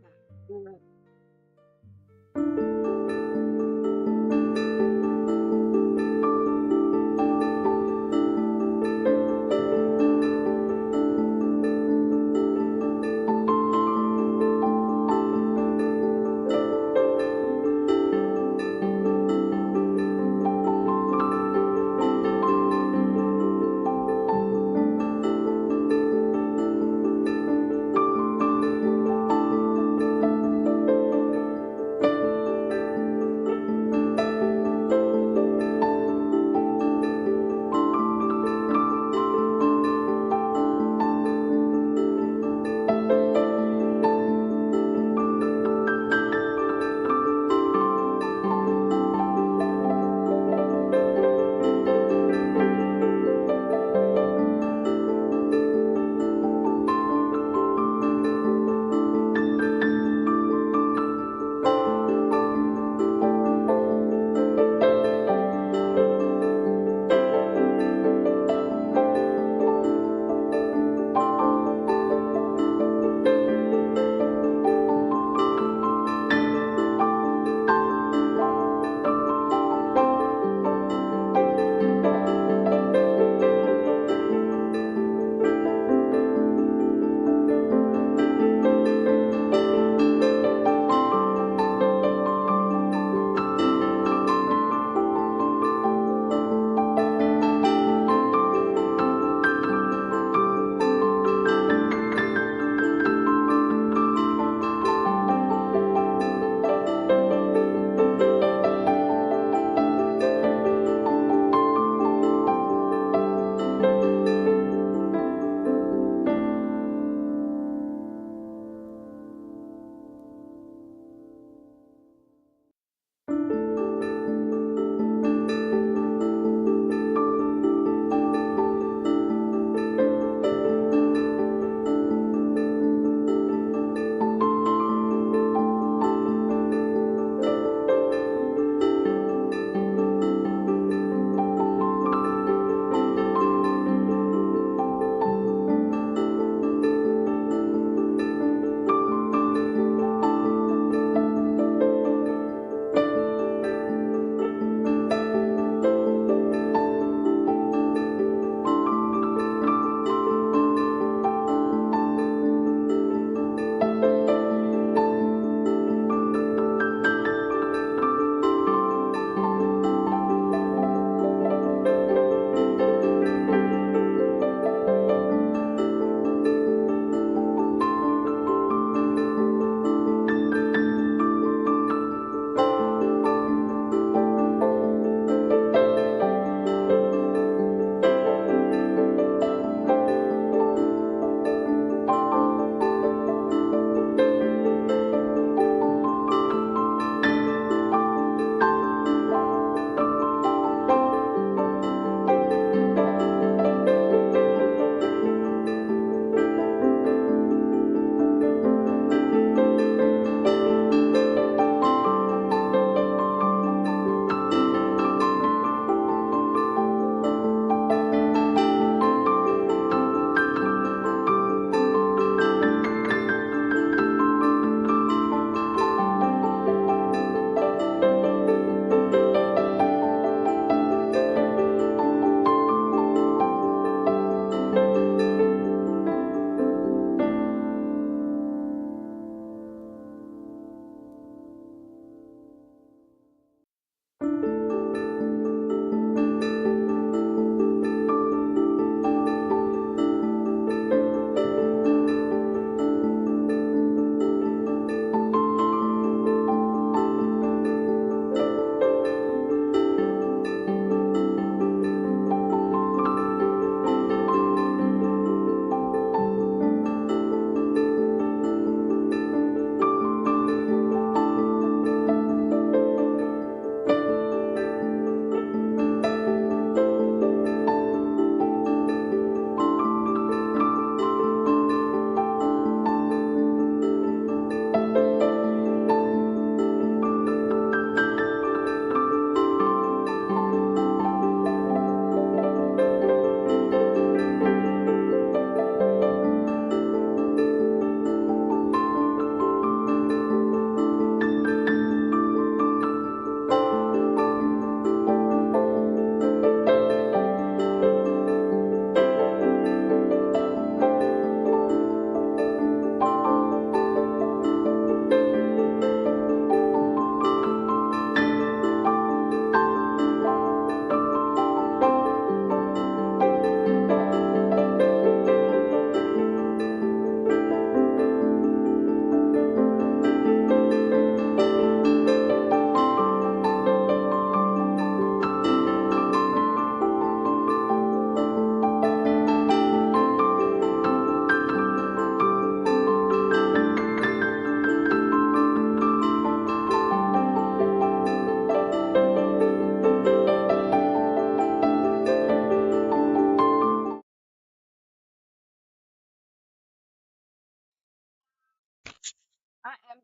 I am.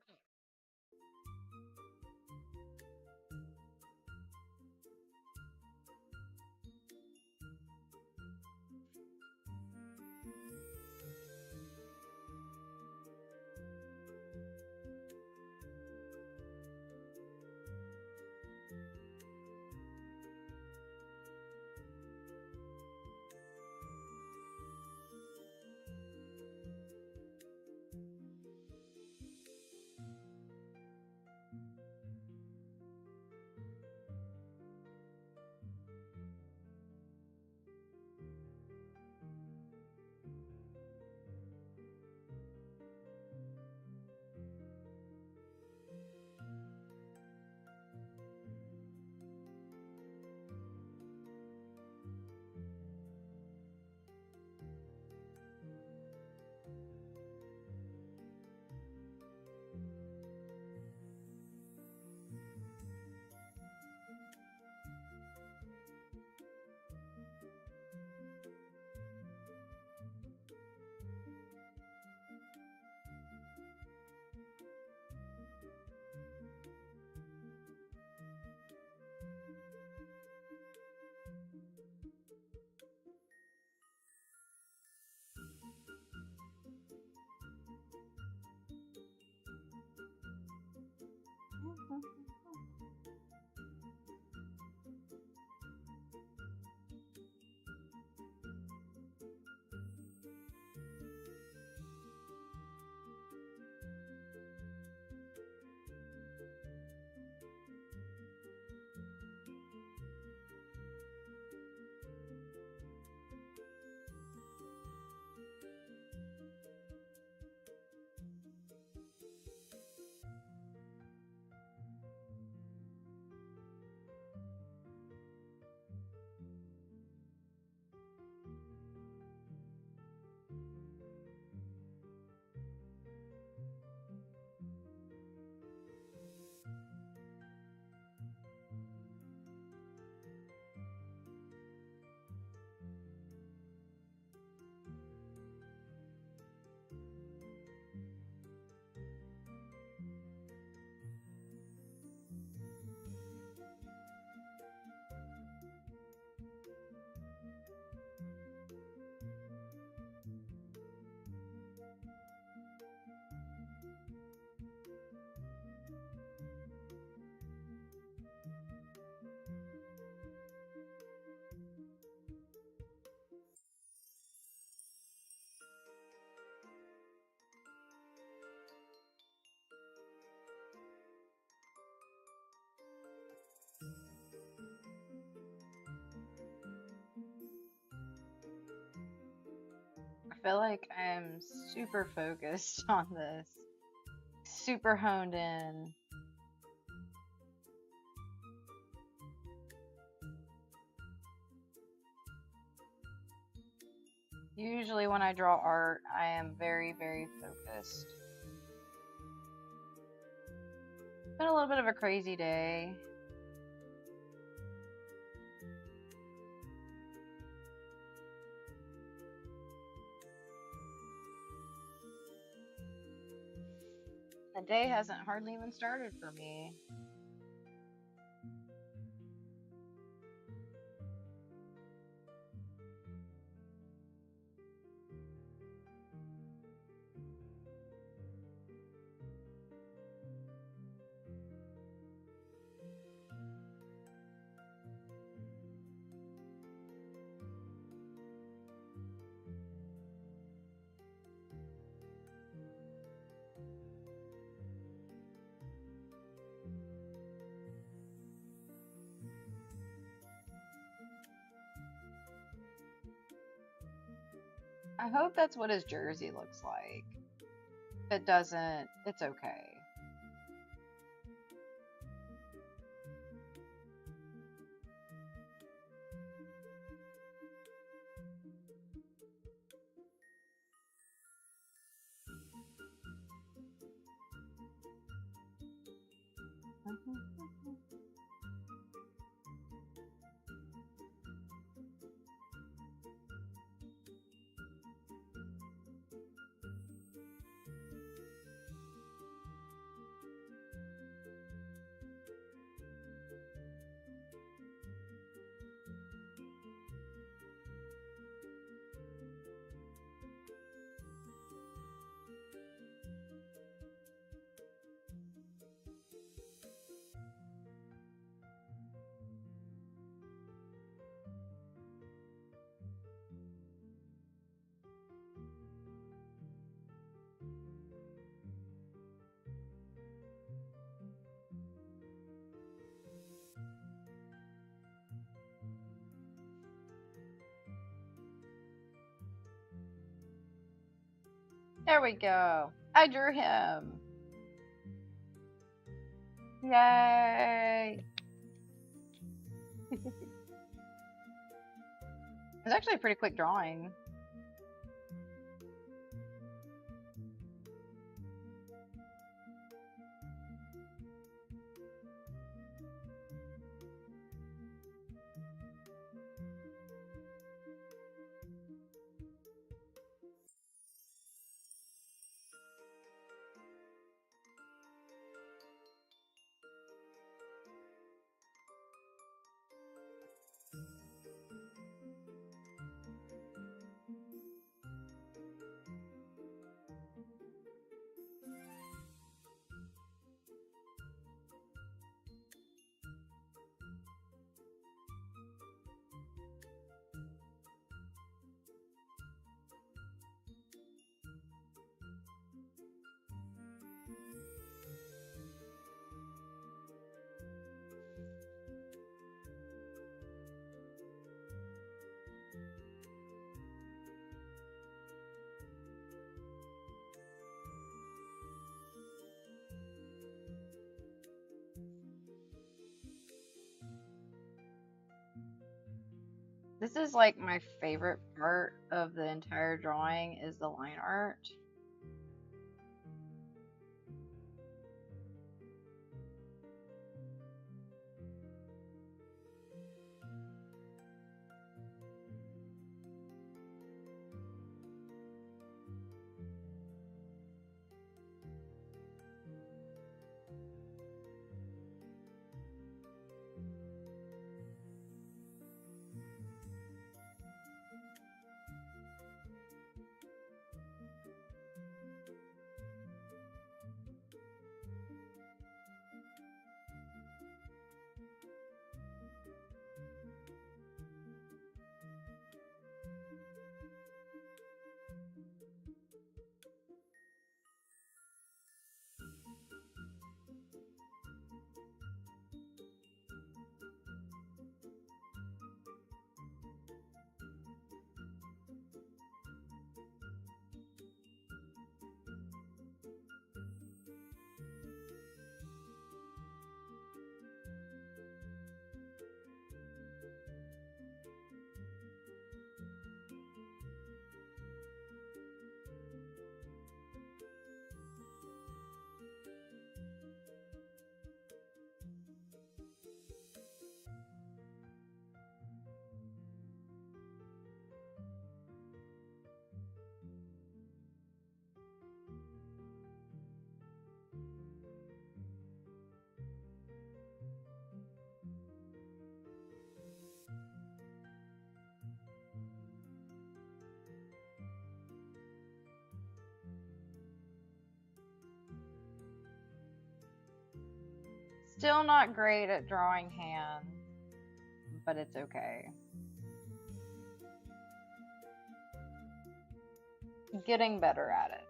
I feel like I'm super focused on this, super honed in. Usually, when I draw art, I am very, very focused. It's been a little bit of a crazy day. The day hasn't hardly even started for me. I hope that's what his jersey looks like. If it doesn't, it's okay. There we go. I drew him. Yay. It's actually a pretty quick drawing. This is like my favorite part of the entire drawing is the line art. Still not great at drawing hands, but it's okay. Getting better at it.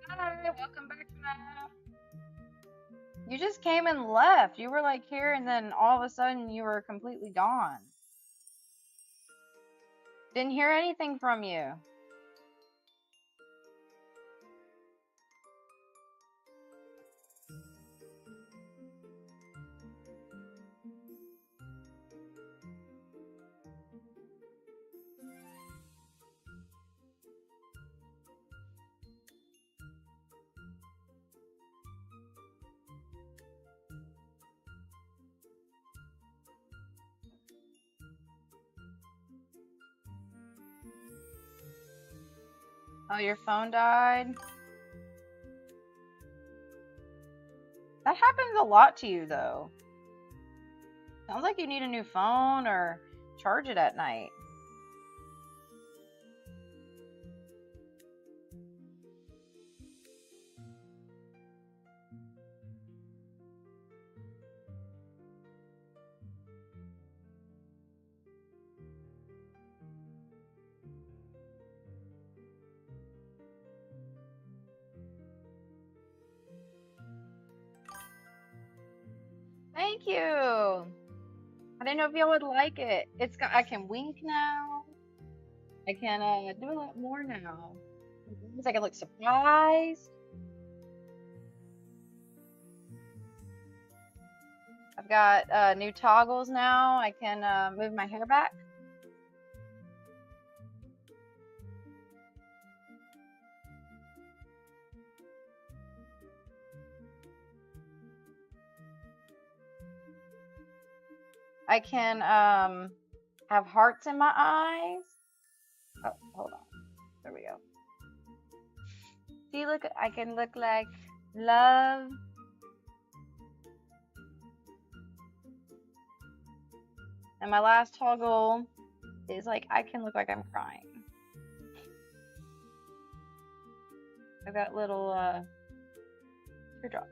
Hi, welcome back to my... You just came and left. You were like here and then all of a sudden you were completely gone. Didn't hear anything from you. Oh, your phone died? That happens a lot to you, though. Sounds like you need a new phone or charge it at night. Thank you. I didn't know if y'all would like it. It's got, I can wink now. I can do a lot more now. I can look surprised. I've got new toggles now. I can move my hair back. I can have hearts in my eyes. Oh, hold on. There we go. See, look, I can look like love. And my last toggle is like, I can look like I'm crying. I've got little teardrops.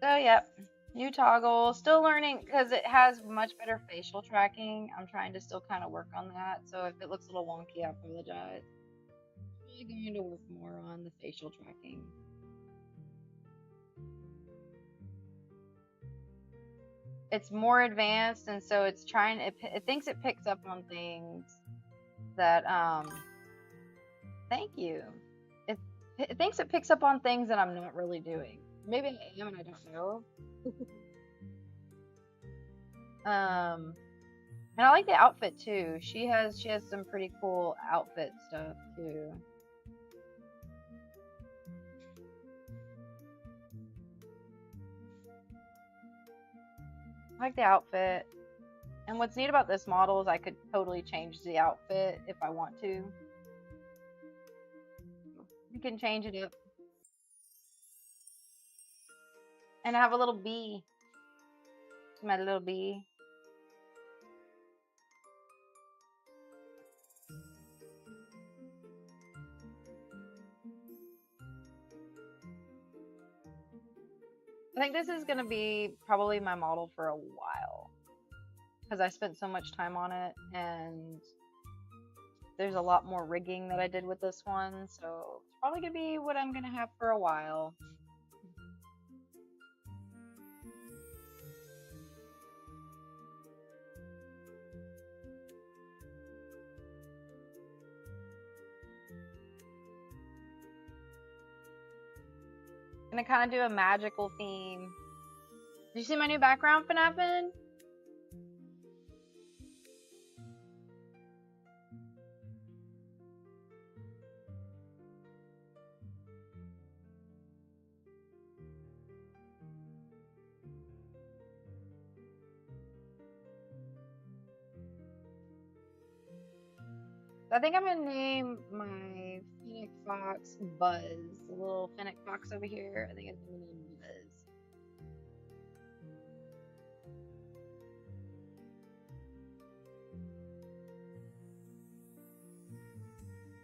So, yep, new toggle. Still learning because it has much better facial tracking. I'm trying to still kind of work on that. So if it looks a little wonky, I apologize. I'm really going to work more on the facial tracking. It's more advanced, and so it's trying. It thinks it picks up on things that Thank you. It thinks it picks up on things that I'm not really doing. Maybe I am and I don't know. And I like the outfit too. She has some pretty cool outfit stuff too. I like the outfit. And what's neat about this model is I could totally change the outfit if I want to. You can change it up. And I have a little bee. My little bee. I think this is going to be probably my model for a while. Because I spent so much time on it. And there's a lot more rigging that I did with this one. So it's probably going to be what I'm going to have for a while. Gonna kind of do a magical theme. Did you see my new background, Fanapin? I think I'm gonna name my Fennec Fox Buzz. The little Fennec Fox over here. I think it's gonna name Buzz.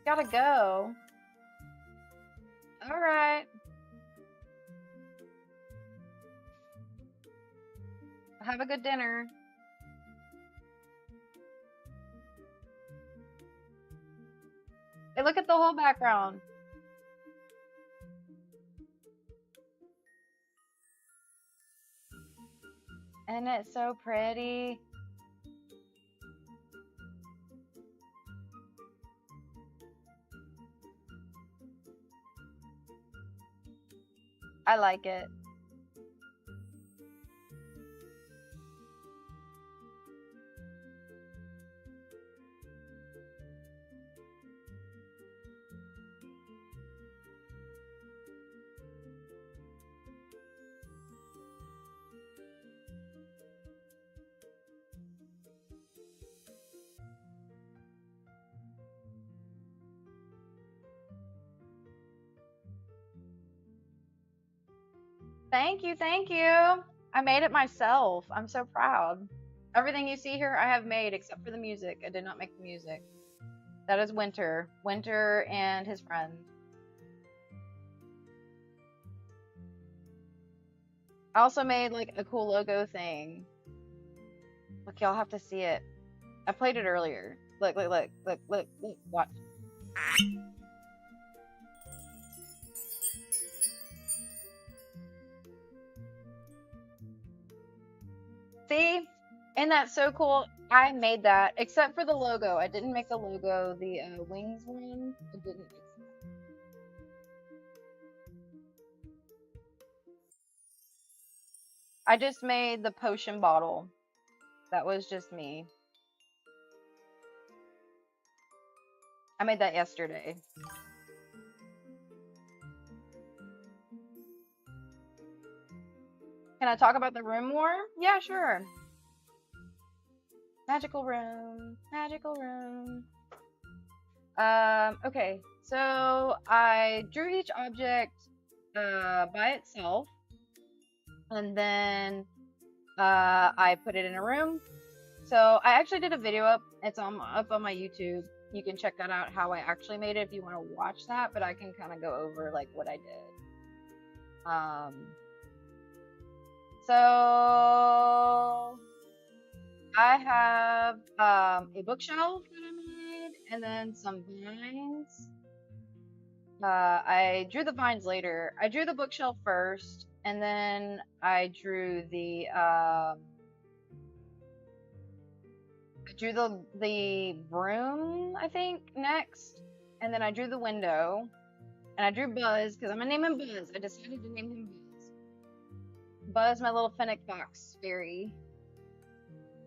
Gotta go. Alright. Have a good dinner. Hey, look at the whole background. Isn't it so pretty? I like it. Thank you, thank you. I made it myself. I'm so proud. Everything you see here I have made except for the music. I did not make the music. That is Winter. Winter and his friend. I also made like a cool logo thing. Look, y'all have to see it. I played it earlier. Look, look, look, look, look, look, watch. See? And that's so cool. I made that, except for the logo. I didn't make the logo. The wings one, I didn't make that. I just made the potion bottle. That was just me. I made that yesterday. Can I talk about the room more? Yeah, sure. Magical room. Magical room. Okay. So I drew each object by itself, and then I put it in a room. So I actually did a video up. It's up on my YouTube. You can check that out, how I actually made it if you want to watch that, but I can kind of go over like what I did. So I have a bookshelf that I made, and then some vines. I drew the vines later. I drew the bookshelf first, and then I drew the broom, I think, next, and then I drew the window, and I drew Buzz because I'm gonna name him Buzz. I decided to name him Buzz. Buzz, my little fennec fox fairy.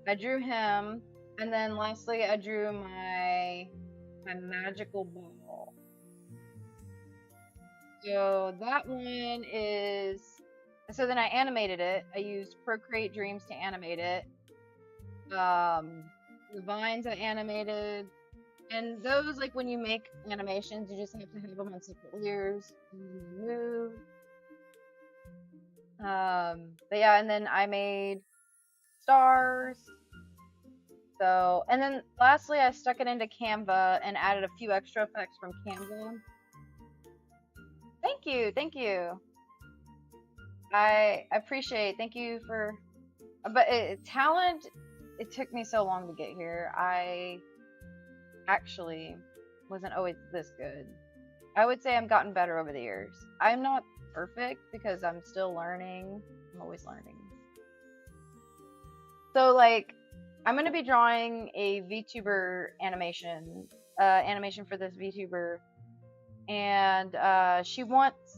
I drew him, and then lastly I drew my magical ball. So that one is. So then I animated it. I used Procreate Dreams to animate it. The vines I animated, and those, like when you make animations, you just have to have them on separate layers and then move. But yeah, and then I made stars. So, and then lastly, I stuck it into Canva and added a few extra effects from Canva. Thank you, thank you. I appreciate. Thank you for. But talent. It took me so long to get here. I actually wasn't always this good. I would say I've gotten better over the years. I'm not perfect because I'm still learning. I'm always learning. So like, I'm gonna be drawing a VTuber animation for this VTuber, and she wants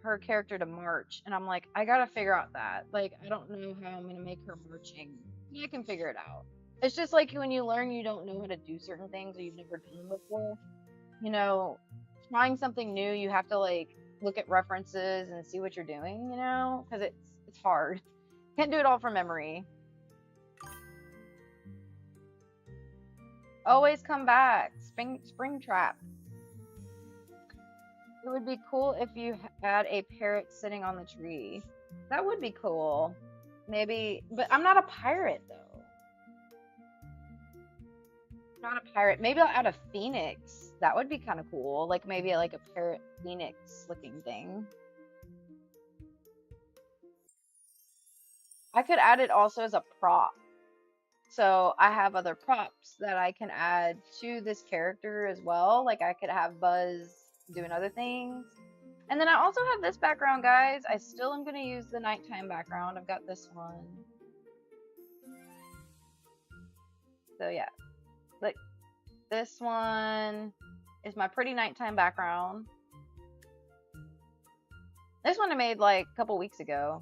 her character to march, and I'm like, I gotta figure out that. Like, I don't know how I'm gonna make her marching. I can figure it out. It's just like when you learn you don't know how to do certain things or you've never done before. You know, trying something new, you have to like look at references and see what you're doing. You know, because it's hard. Can't do it all from memory. Always come back. Spring trap. It would be cool if you had a parrot sitting on the tree. That would be cool. Maybe, but I'm not a pirate though. I'm not a pirate. Maybe I'll add a phoenix. That would be kind of cool. Like maybe like a parrot phoenix looking thing. I could add it also as a prop. So I have other props that I can add to this character as well. Like I could have Buzz doing other things. And then I also have this background, guys. I still am going to use the nighttime background. I've got this one. So yeah, like this one is my pretty nighttime background. This one I made like a couple weeks ago.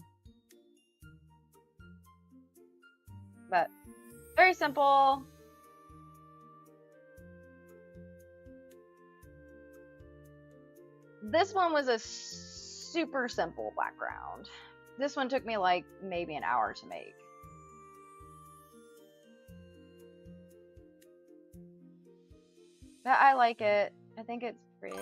But very simple. This one was a super simple background. This one took me like maybe an hour to make. But I like it. I think it's pretty.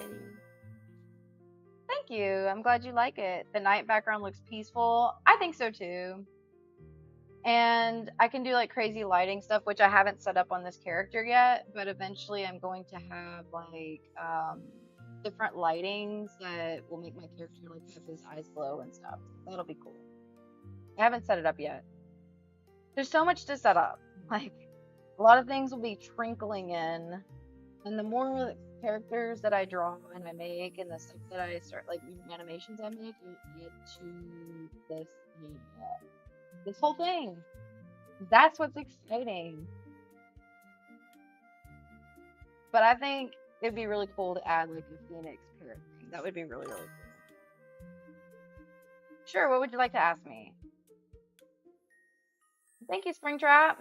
Thank you. I'm glad you like it. The night background looks peaceful. I think so too. And I can do like crazy lighting stuff, which I haven't set up on this character yet, but eventually I'm going to have like different lightings that will make my character like have his eyes glow and stuff. That'll be cool. I haven't set it up yet. There's so much to set up. Like a lot of things will be trickling in, and the more characters that I draw and I make, and the stuff that I start like animations I make, will get to this area. This whole thing. That's what's exciting. But I think it'd be really cool to add like a Phoenix parrot thing. That would be really, really cool. Sure, what would you like to ask me? Thank you, Springtrap.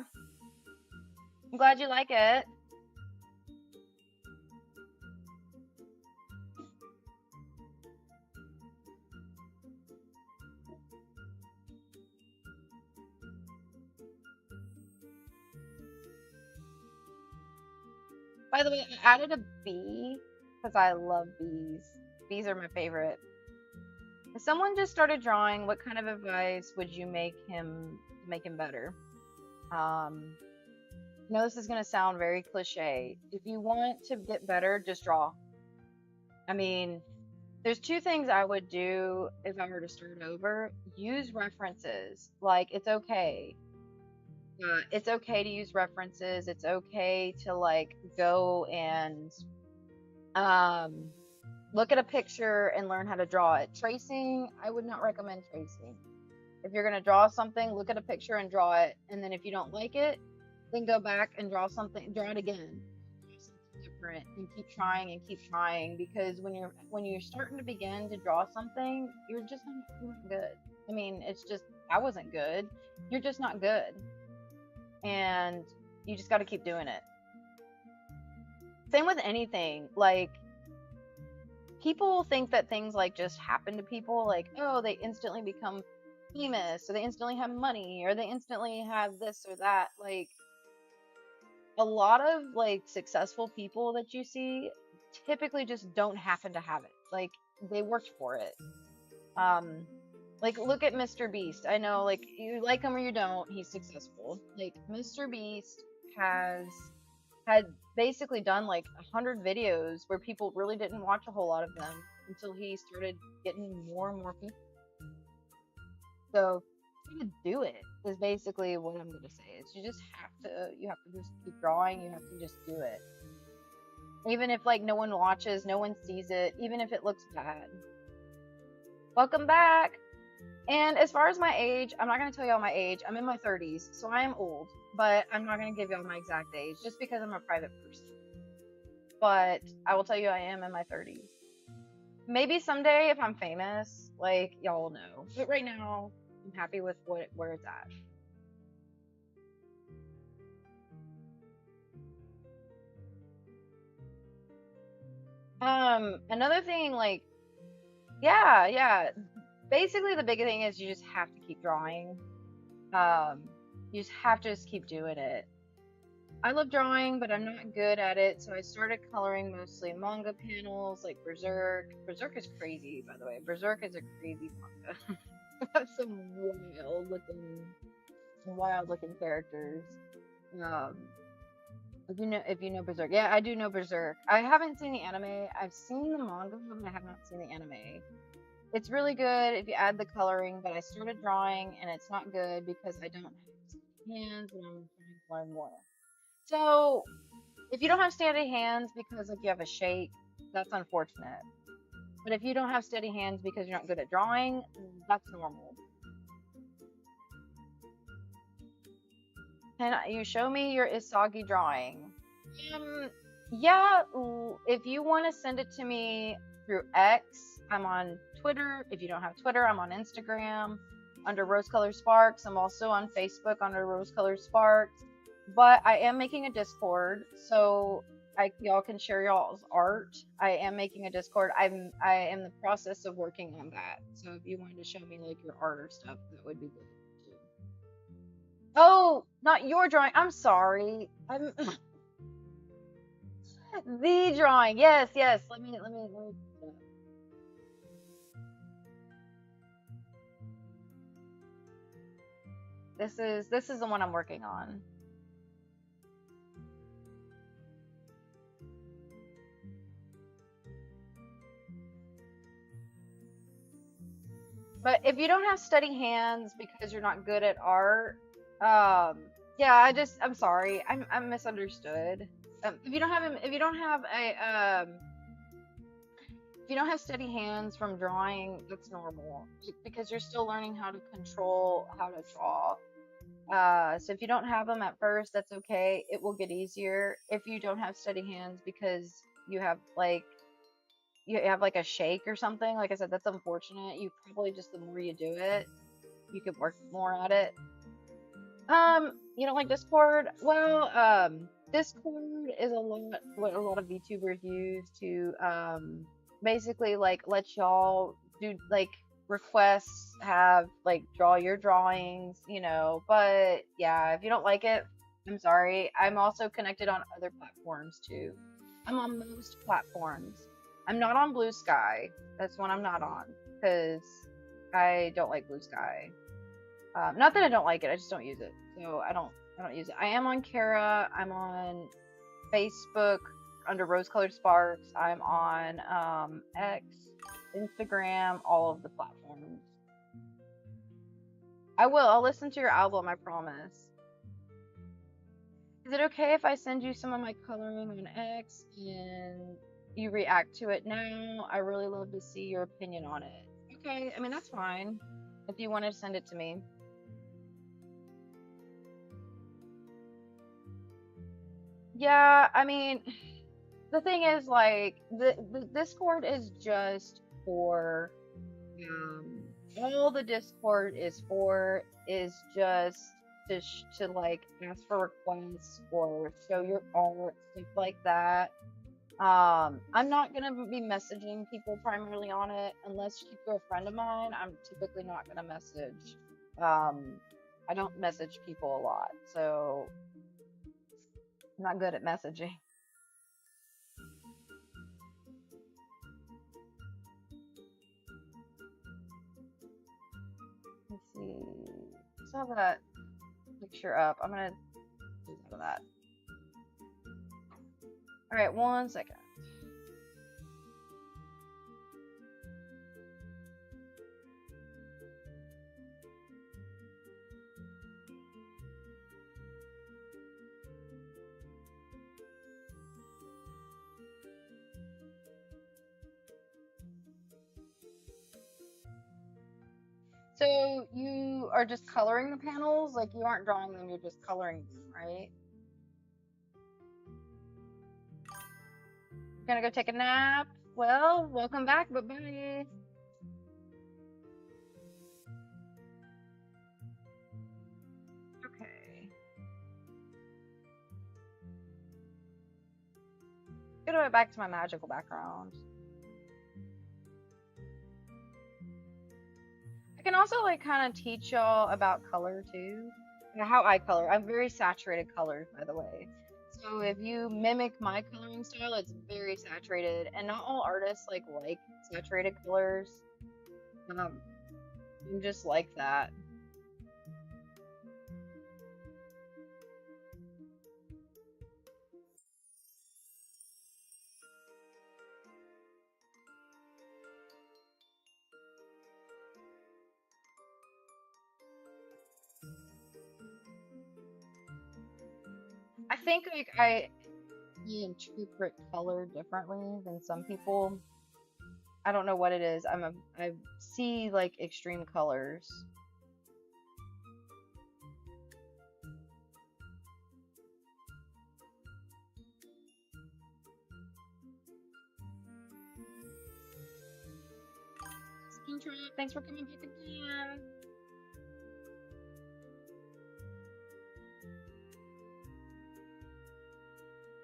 I'm glad you like it. By the way, I added a bee because I love bees. Bees are my favorite. If someone just started drawing, what kind of advice would you make him better? I know this is gonna sound very cliche. If you want to get better, just draw. I mean, there's two things I would do if I were to start over. Use references. Like, it's okay. It's okay to use references. It's okay to like go and um look at a picture and learn how to draw it. Tracing, I would not recommend tracing. If you're going to draw something, look at a picture and draw it. And then if you don't like it, then go back and draw it again. Do something different and keep trying because when you're starting to begin to draw something, you're not good. I mean, it's just I wasn't good. You're just not good. And you just got to keep doing it. Same with anything. Like, people think that things like just happen to people, like, oh, they instantly become famous, or they instantly have money, or they instantly have this or that. Like, a lot of like successful people that you see typically just don't happen to have it. Like, they worked for it. Like, look at Mr. Beast. I know, like, you like him or you don't, he's successful. Like, Mr. Beast had basically done like 100 videos where people really didn't watch a whole lot of them until he started getting more and more people. So you have to do it is basically what I'm gonna say. Is you have to just keep drawing. You have to just do it, even if like no one watches, no one sees it, even if it looks bad. Welcome back. And as far as my age, I'm not going to tell y'all my age. I'm in my 30s, so I am old, but I'm not going to give y'all my exact age just because I'm a private person. But I will tell you I am in my 30s. Maybe someday if I'm famous, like, y'all will know. But right now, I'm happy with where it's at. Another thing, like, yeah. Basically, the big thing is you just have to keep drawing. You just have to just keep doing it. I love drawing, but I'm not good at it, so I started coloring mostly manga panels, like Berserk. Berserk is crazy, by the way. Berserk is a crazy manga. Have some wild looking characters. If you know Berserk, yeah, I do know Berserk. I haven't seen the anime. I've seen the manga, but I have not seen the anime. It's really good if you add the coloring, but I started drawing and it's not good because I don't have hands and I'm trying to learn more. So, if you don't have steady hands because like you have a shake, that's unfortunate. But if you don't have steady hands because you're not good at drawing, that's normal. Can you show me your Isagi drawing? Yeah, if you want to send it to me through X, I'm on Twitter. If you don't have Twitter, I'm on Instagram under Rose Colored Sparks. I'm also on Facebook under Rose Colored Sparks. But I am making a Discord, so y'all can share y'all's art. I am making a Discord. I am in the process of working on that. So if you wanted to show me like your art or stuff, that would be good too. Oh, not your drawing. I'm sorry. I'm the drawing. Yes. Let me. This is the one I'm working on. But if you don't have steady hands because you're not good at art, yeah, I'm sorry, I'm misunderstood. If you don't have you don't have steady hands from drawing, that's normal because you're still learning how to control how to draw. So if you don't have them at first, that's okay. It will get easier if you don't have steady hands because you have like a shake or something. Like I said, that's unfortunate. You probably just the more you do it, you could work more at it. You don't like Discord? Well, Discord is a lot what a lot of VTubers use to basically like let y'all do like requests, have like draw your drawings, you know. But yeah, if you don't like it, I'm sorry. I'm also connected on other platforms too. I'm on most platforms. I'm not on Blue Sky. That's one I'm not on because I don't like Blue Sky. Not that I don't like it, I just don't use it. So I don't use it. I am on Kara. I'm on Facebook under Rose Colored Sparks. I'm on X, Instagram, all of the platforms. I will. I'll listen to your album. I promise. Is it okay if I send you some of my coloring on X and you react to it now? I really love to see your opinion on it. Okay. I mean that's fine. If you want to send it to me. Yeah, I mean, the thing is, like, the Discord is just for, um, all the Discord is for is just to like ask for requests or show your art, stuff like that. I'm not gonna be messaging people primarily on it unless you're a friend of mine. I'm typically not gonna message. Um, I don't message people a lot, so I'm not good at messaging. Let's see. Let's have that picture up. I'm gonna do some of that. All right, 1 second. So you are just coloring the panels, like you aren't drawing them, you're just coloring them, right? Gonna go take a nap? Well, welcome back, but bye. Okay. Go back to my magical background. I can also like kind of teach y'all about color too. How I color. I'm very saturated colors, by the way. So if you mimic my coloring style, it's very saturated, and not all artists like saturated colors. I'm just like that. I think like I interpret color differently than some people. I don't know what it is. I see like extreme colors. Springtrap, thanks for coming back again.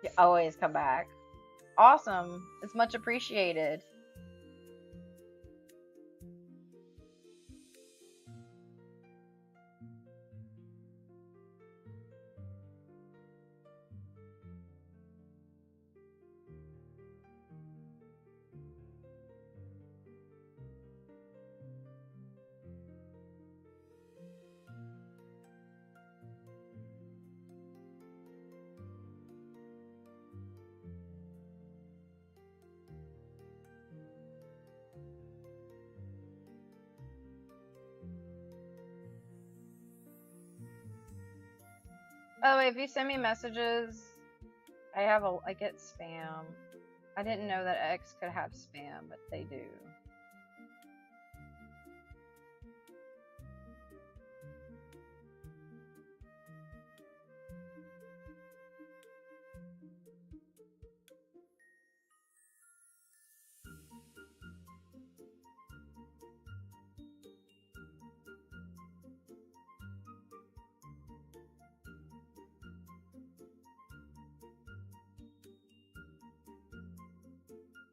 You always come back. Awesome. It's much appreciated. Oh, if you send me messages, I get spam. I didn't know that X could have spam, but they do.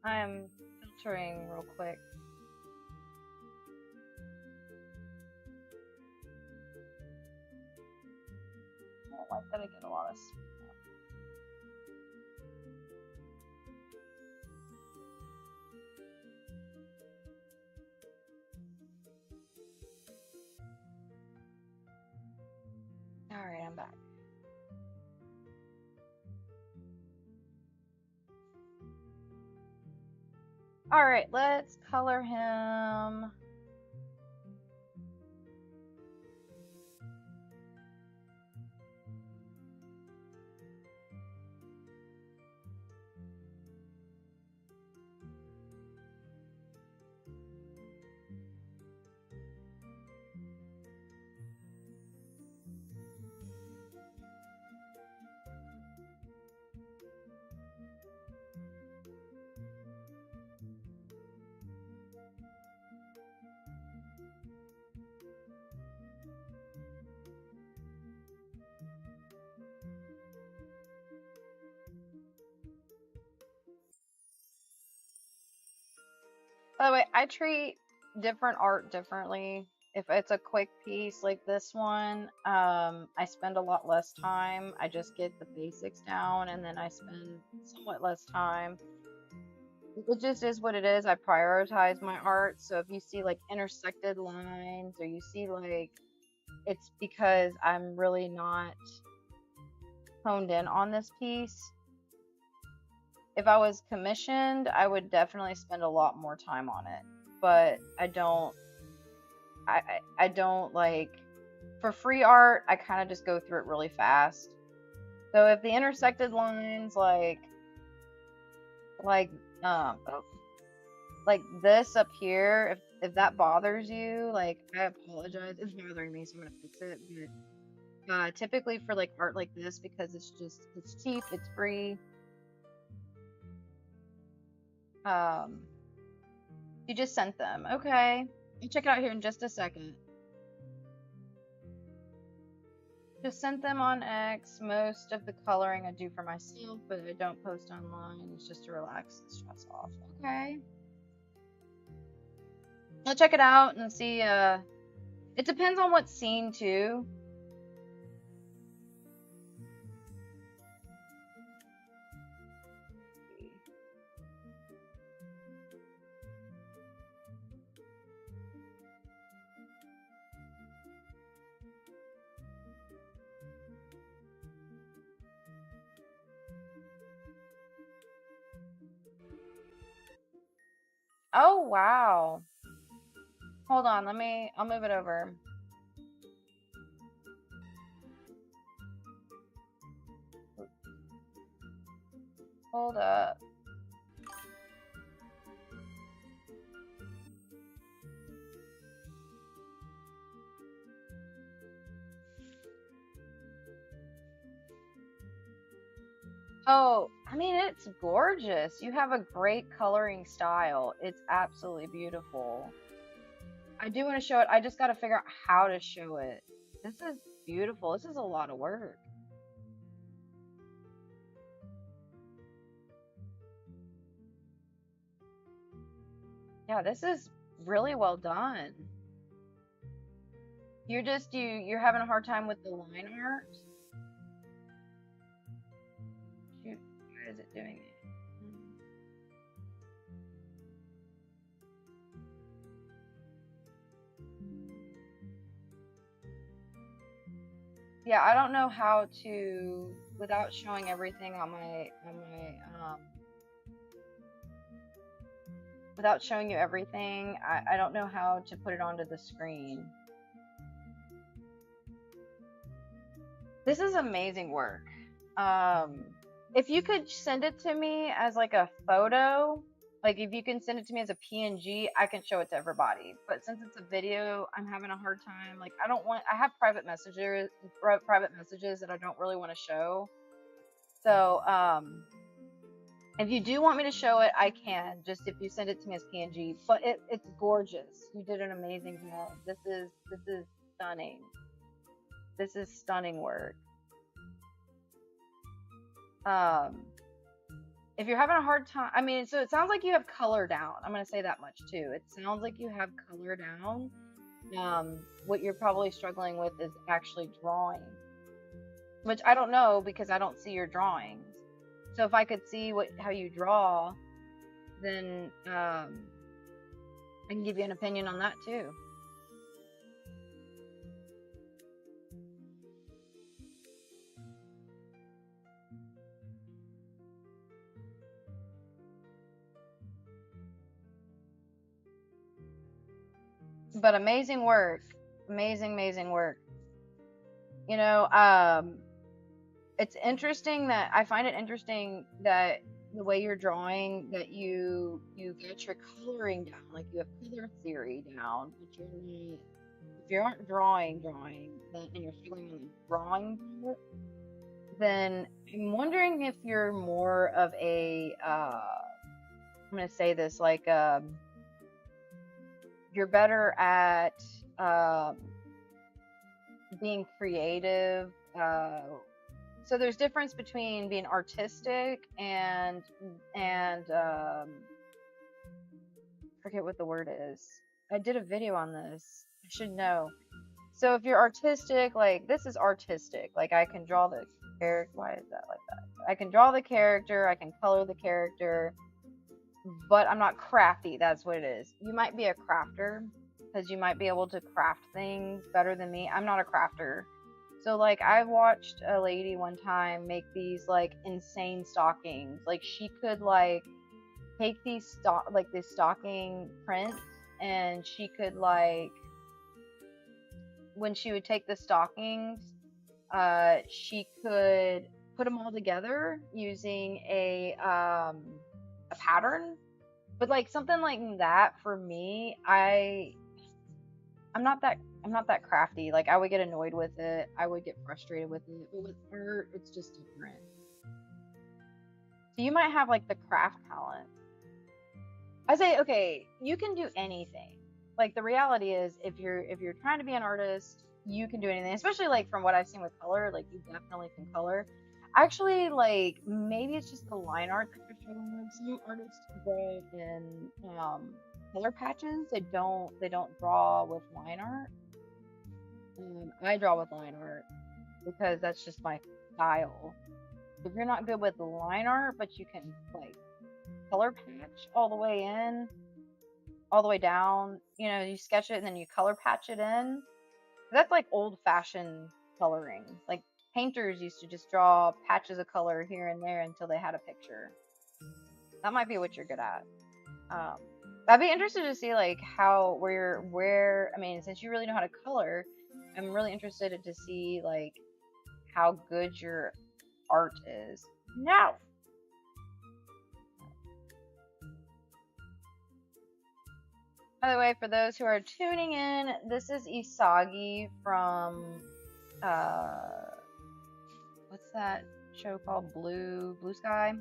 I'm filtering real quick. I don't like that I get a lot of spam. Alright, I'm back. Alright, let's color him. By the way, I treat different art differently. If it's a quick piece like this one, I spend a lot less time. I just get the basics down and then I spend somewhat less time. It just is what it is. I prioritize my art. So if you see like intersected lines or you see like, it's because I'm really not honed in on this piece. If I was commissioned, I would definitely spend a lot more time on it. But I don't like, for free art, I kind of just go through it really fast. So if the intersected lines like this up here, if that bothers you, like, I apologize. It's bothering me, so I'm gonna fix it. But typically for like art like this, because it's cheap, it's free. You just sent them. Okay. I'll check it out here in just a second. Just sent them on X. Most of the coloring I do for myself, but I don't post online. It's just to relax and stress off. Okay. I'll check it out and see. It depends on what scene too. Oh, wow. Hold on, I'll move it over. Hold up. Oh, I mean, it's gorgeous. You have a great coloring style. It's absolutely beautiful. I do want to show it. I just got to figure out how to show it. This is beautiful. This is a lot of work. Yeah, this is really well done. You're having a hard time with the line art? Shoot, why is it doing it? Yeah, I don't know how to, without showing everything on my without showing you everything, I don't know how to put it onto the screen. This is amazing work. If you could send it to me as like a photo, like if you can send it to me as a PNG, I can show it to everybody. But since it's a video, I'm having a hard time. Like I have private messages that I don't really want to show. So, if you do want me to show it, I can. Just if you send it to me as PNG. But it's gorgeous. You did an amazing job. This is stunning. This is stunning work. If you're having a hard time, I mean, so it sounds like you have color down. I'm gonna say that much too. It sounds like you have color down. What you're probably struggling with is actually drawing, which I don't know because I don't see your drawings. So if I could see how you draw, then I can give you an opinion on that too. But amazing work, amazing work. You know, it's interesting that I find it interesting that the way you're drawing, that you get your coloring down, like you have color theory down, but you're not. If you aren't drawing, then, and you're struggling on the drawing part, then I'm wondering if you're more of a I'm gonna say this like you're better at being creative. So there's difference between being artistic and forget what the word is. I did a video on this. I should know. So if you're artistic, like this is artistic. Like I can draw the character. Why is that like that? I can draw the character. I can color the character. But I'm not crafty. That's what it is. You might be a crafter because you might be able to craft things better than me. I'm not a crafter. So like I watched a lady one time make these like insane stockings. Like she could like take these stocking prints, and she could like, when she would take the stockings, she could put them all together using a pattern. But like something like that for me, I'm not that crafty. Like I would get annoyed with it. I would get frustrated with it. But with art, it's just different. So you might have like the craft talent. I say, okay, you can do anything. Like the reality is, if you're trying to be an artist, you can do anything. Especially like from what I've seen with color, like you definitely can color. Actually, like maybe it's just the line art that you're struggling with. Some artists draw in color patches. They don't draw with line art. I draw with line art because that's just my style. If you're not good with line art, but you can like color patch all the way in, all the way down, you sketch it and then you color patch it in. That's like old fashioned coloring. Like painters used to just draw patches of color here and there until they had a picture. That might be what you're good at. I'd be interested to see like I mean, since you really know how to color, I'm really interested to see like how good your art is. No. By the way, for those who are tuning in, this is Isagi from what's that show called? Blue Sky.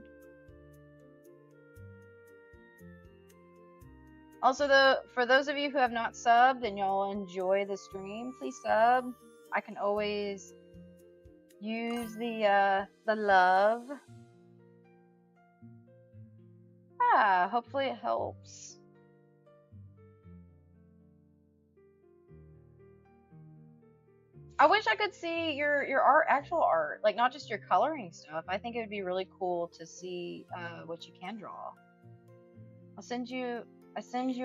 Also, for those of you who have not subbed and y'all enjoy the stream, please sub. I can always use the love. Hopefully it helps. I wish I could see your actual art, like not just your coloring stuff. I think it would be really cool to see what you can draw. I send you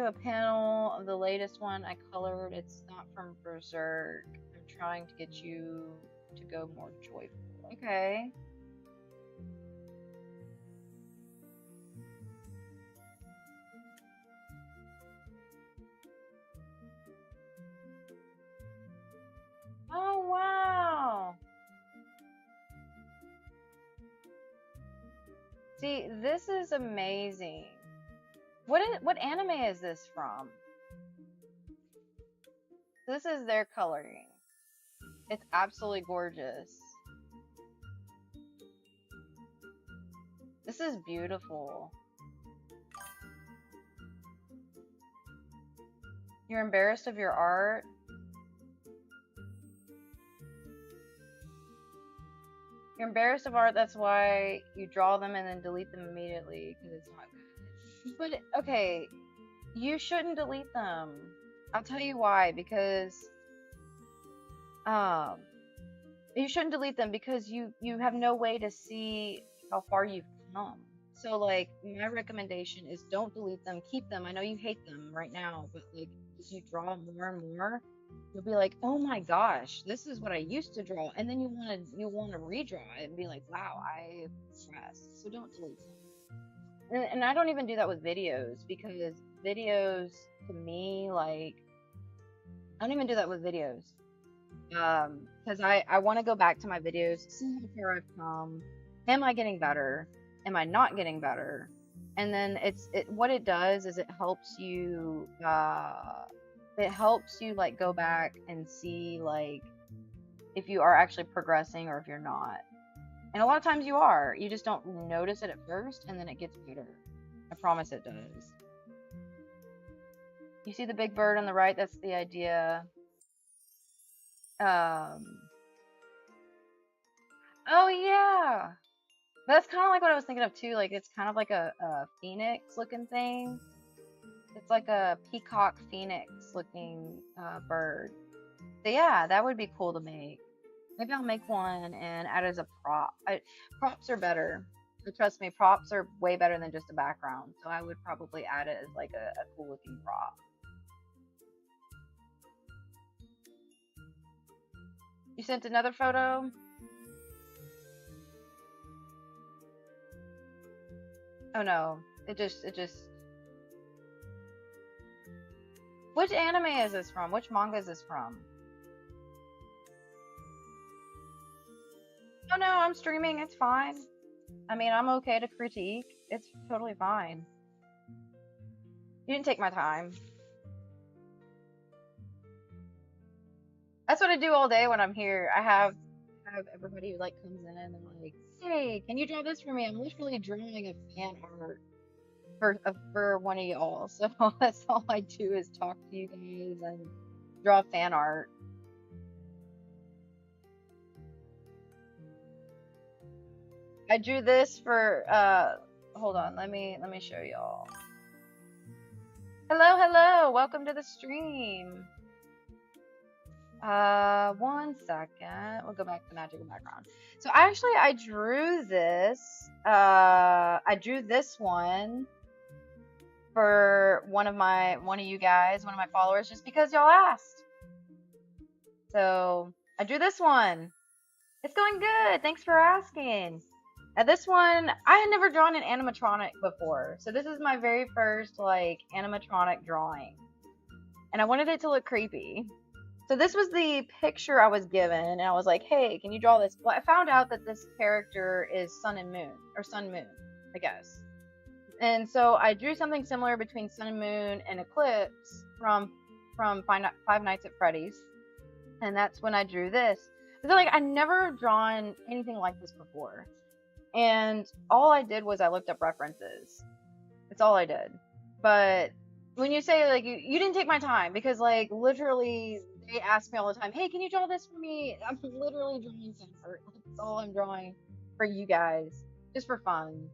a panel of the latest one I colored. It's not from Berserk. I'm trying to get you to go more joyful. Okay. Oh wow. See, this is amazing. What anime is this from? This is their coloring. It's absolutely gorgeous. This is beautiful. You're embarrassed of your art? You're embarrassed of art, that's why you draw them and then delete them immediately because it's not good. But okay, you shouldn't delete them. I'll tell you why. Because um, you shouldn't delete them because you have no way to see how far you've come. So like my recommendation is don't delete them, keep them. I know you hate them right now, but like as you draw more and more, you'll be like, oh my gosh, this is what I used to draw, and then you want to redraw it and be like, wow, I progressed. So don't delete them. And I don't even do that with videos because videos to me like I don't even do that with videos because I want to go back to my videos, see how far I've come. Am I getting better? Am I not getting better? And then what it does is it helps you like go back and see like if you are actually progressing or if you're not. And a lot of times you are. You just don't notice it at first and then it gets better. I promise it does. You see the big bird on the right? That's the idea. Oh yeah. That's kind of like what I was thinking of too. Like it's kind of like a phoenix looking thing. It's like a peacock phoenix looking bird. So yeah, that would be cool to make. Maybe I'll make one and add it as a prop. Props are better. But trust me, props are way better than just a background. So I would probably add it as like a cool looking prop. You sent another photo? Oh no. It just Which anime is this from? Which manga is this from? Oh no, I'm streaming. It's fine. I mean, I'm okay to critique. It's totally fine. You didn't take my time. That's what I do all day when I'm here. I have everybody who like comes in and they're like, "Hey, can you draw this for me?" I'm literally drawing a fan art for one of y'all. So that's all I do is talk to you guys and draw fan art. I drew this for hold on, let me show y'all. Hello, hello, welcome to the stream. 1 second. We'll go back to magical background. So actually I drew this. I drew this one for one of you guys, one of my followers, just because y'all asked. So I drew this one. It's going good. Thanks for asking. Now this one, I had never drawn an animatronic before. So this is my very first like animatronic drawing. And I wanted it to look creepy. So this was the picture I was given, and I was like, hey, can you draw this? Well, I found out that this character is Sun and Moon, or Sun Moon, I guess. And so I drew something similar between Sun and Moon and Eclipse from Five Nights at Freddy's. And that's when I drew this. So like I never drawn anything like this before. And all I did was I looked up references. That's all I did. But when you say like you didn't take my time, because like literally they ask me all the time, hey, can you draw this for me? I'm literally drawing fan art. That's all I'm drawing for you guys, just for fun.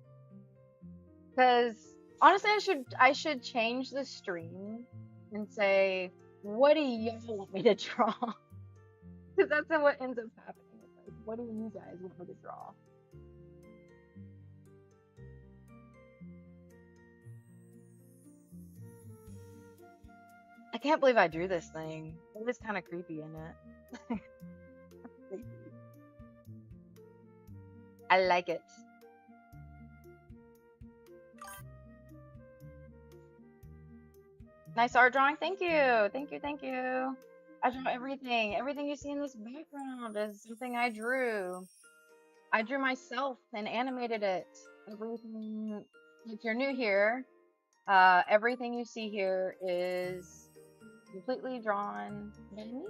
Because honestly, I should change the stream and say, what do y'all want me to draw? Because that's what ends up happening. It's like, what do you guys want me to draw? I can't believe I drew this thing. It was kind of creepy in it. I like it. Nice art drawing. Thank you. Thank you. Thank you. I draw everything. Everything you see in this background is something I drew. I drew myself and animated it. everything, if you're new here, everything you see here is completely drawn by me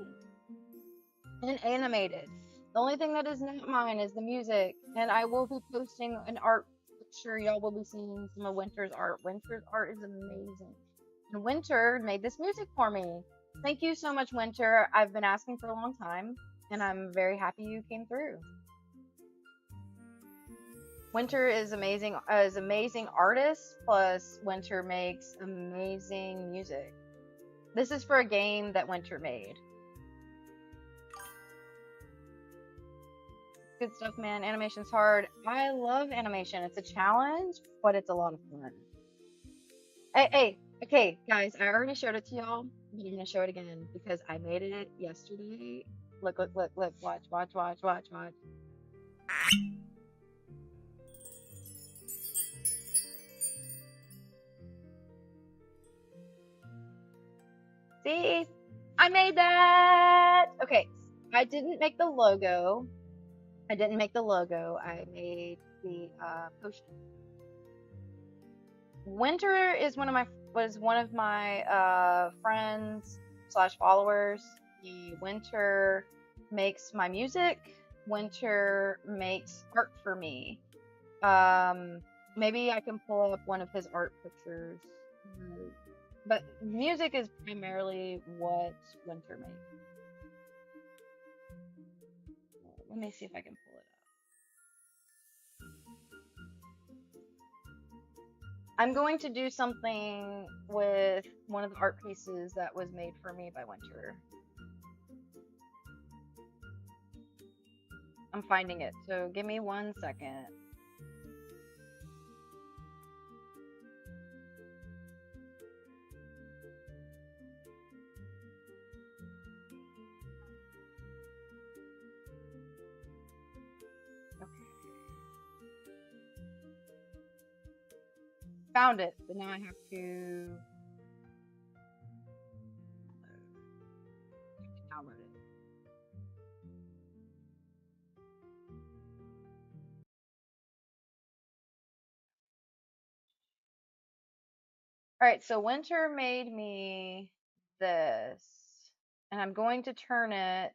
and animated. The only thing that is not mine is the music, and I will be posting an art picture. Y'all will be seeing some of Winter's art. Winter's art is amazing. And Winter made this music for me. Thank you so much, Winter. I've been asking for a long time, and I'm very happy you came through. Winter is amazing artist, plus Winter makes amazing music. This is for a game that Winter made. Good stuff, man. Animation's hard. I love animation. It's a challenge, but it's a lot of fun. Hey, okay, guys, I already showed it to y'all, but I'm gonna show it again because I made it yesterday. Look, look, look, look, watch, watch, watch, watch, watch. See? I made that! Okay, I didn't make the logo. I didn't make the logo. I made the potion. Winter is one of my friends slash followers. Winter makes my music. Winter makes art for me. Maybe I can pull up one of his art pictures. But music is primarily what Winter makes. Let me see if I can pull it up. I'm going to do something with one of the art pieces that was made for me by Winter. I'm finding it, so give me 1 second. Okay. Found it, but now I have to download it. All right, so Winter made me this, and I'm going to turn it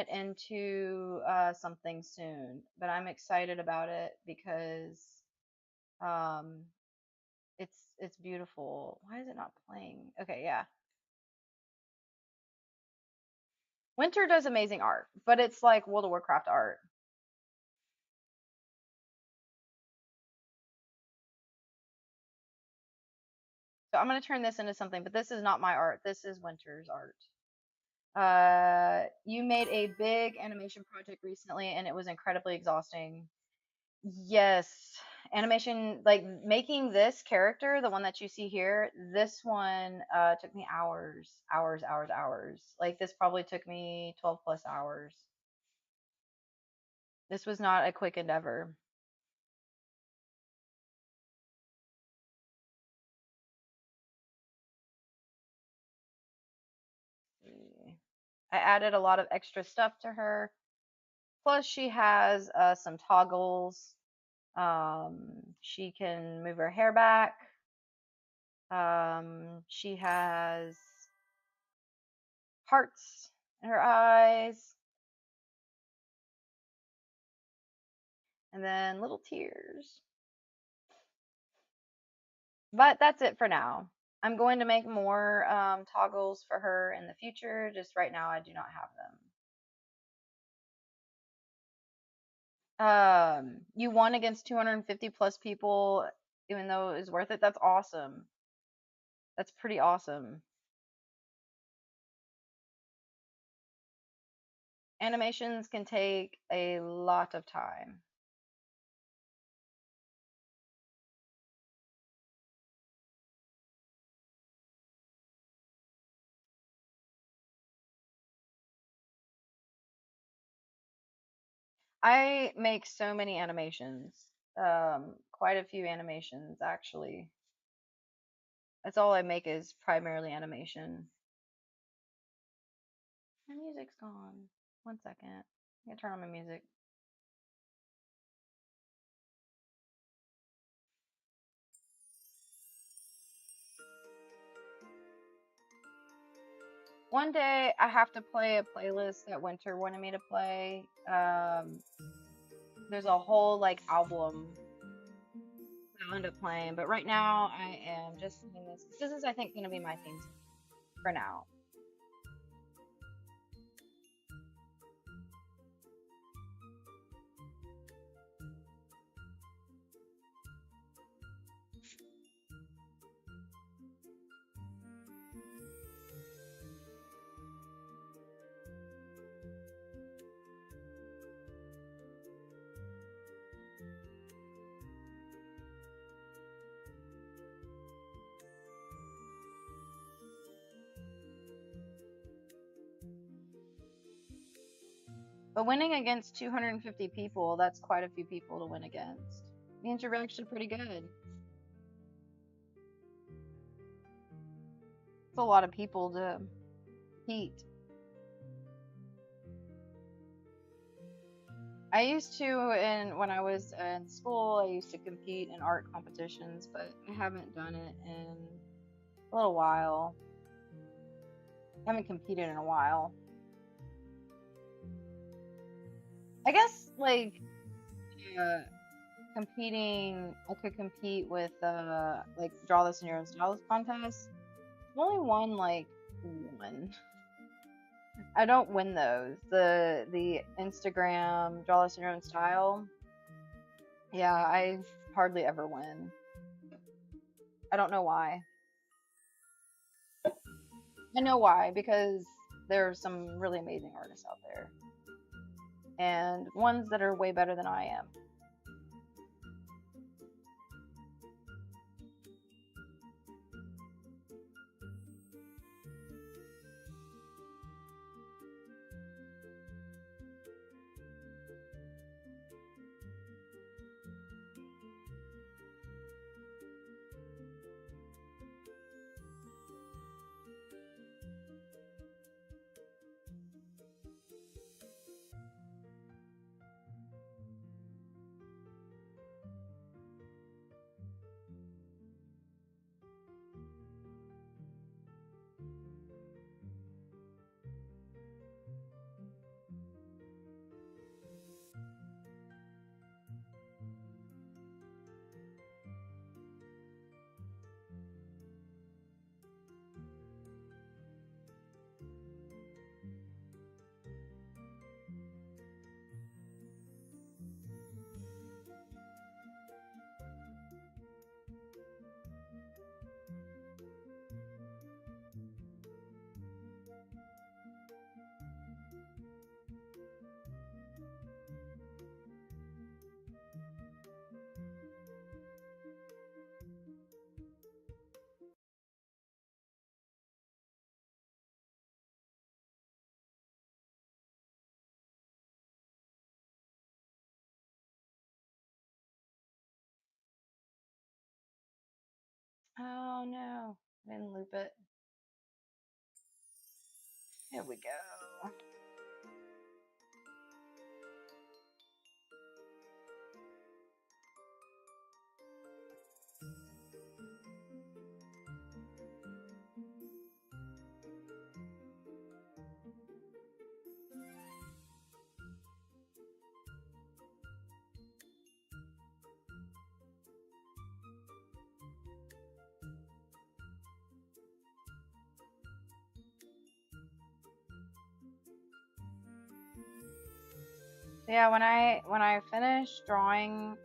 into something soon, but I'm excited about it because um, it's beautiful. Why is it not playing? Okay, yeah. Winter does amazing art, but it's like World of Warcraft art. So I'm gonna turn this into something, but this is not my art. This is Winter's art. You made a big animation project recently, and it was incredibly exhausting. Yes, animation, like making this character, the one that you see here, this one took me hours, hours, hours, hours. Like this probably took me 12 plus hours. This was not a quick endeavor. I added a lot of extra stuff to her. Plus, she has some toggles. She can move her hair back. She has hearts in her eyes, and then little tears. But that's it for now. I'm going to make more toggles for her in the future. Just right now, I do not have them. You won against 250 plus people, even though it was worth it. That's awesome. That's pretty awesome. Animations can take a lot of time. I make so many animations. Quite a few animations actually. That's all I make is primarily animation. My music's gone. 1 second. I'm gonna turn on my music. One day I have to play a playlist that Winter wanted me to play. There's a whole like album that I'll end up playing, but right now I am just singing this. This is, I think, going to be my theme song for now. But winning against 250 people, that's quite a few people to win against. Means you're actually pretty good. It's a lot of people to compete. I used to, when I was in school, I used to compete in art competitions, but I haven't done it in a little while. I haven't competed in a while. I guess like competing, I could compete with like draw this in your own style contest. I've only won like one. I don't win those. The Instagram draw this in your own style. Yeah, I hardly ever win. I don't know why. I know why, because there are some really amazing artists out there. And ones that are way better than I am. Oh no, I didn't loop it. Here we go. Yeah, when I finish drawing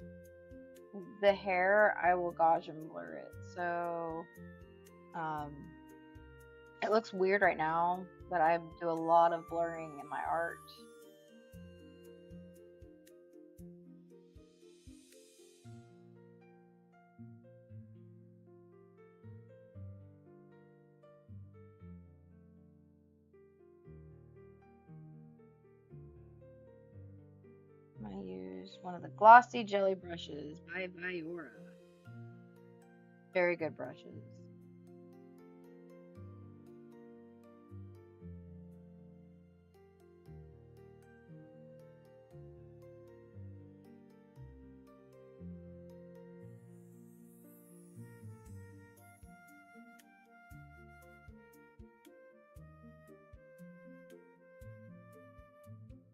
the hair, I will gauge and blur it. So, um, it looks weird right now, but I do a lot of blurring in my art. I'm gonna use one of the glossy jelly brushes by Viora. Very good brushes.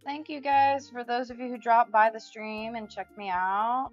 thank you guys for those of you who dropped by the stream and checked me out.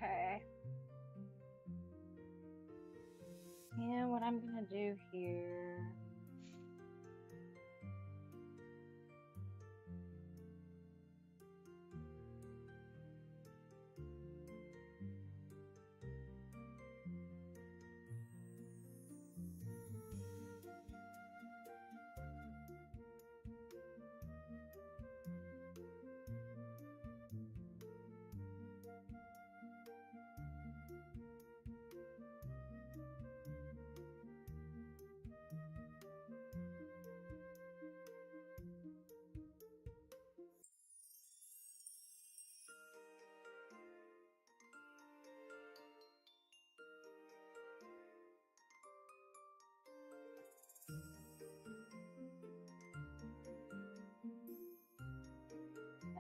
Okay. And what I'm gonna do here.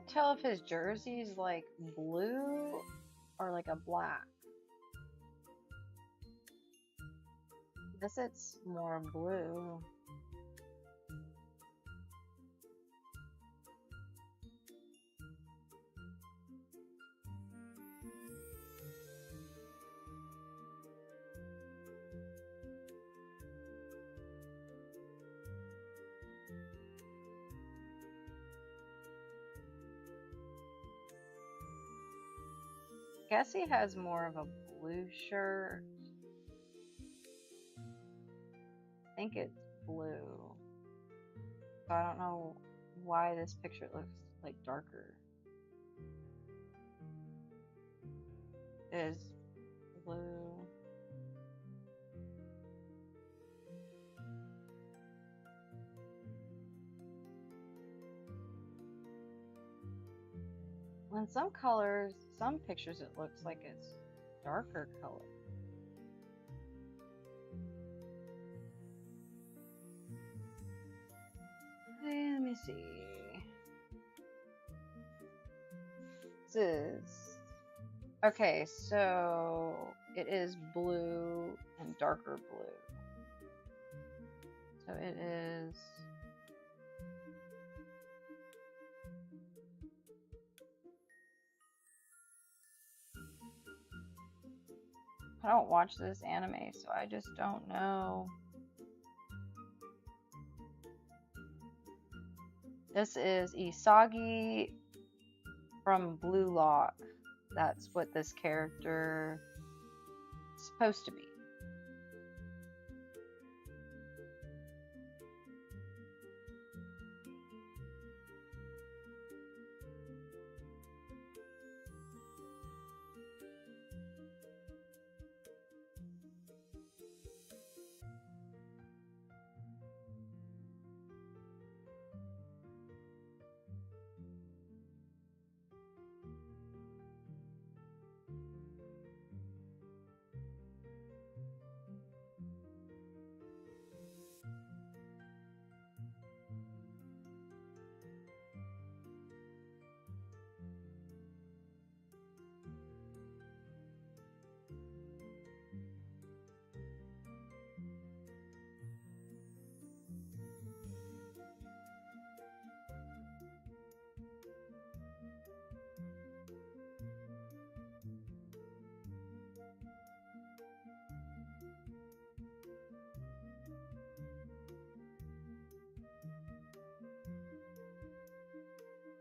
tell if his jersey's like blue or like a black. I guess it's more blue. I guess he has more of a blue shirt. I think it's blue. So I don't know why this picture looks like darker. It is blue. In some colors, some pictures, it looks like it's darker color. Let me see. This is okay, so it is blue and darker blue. So it is I don't watch this anime, so I just don't know. This is Isagi from Blue Lock. That's what this character is supposed to be.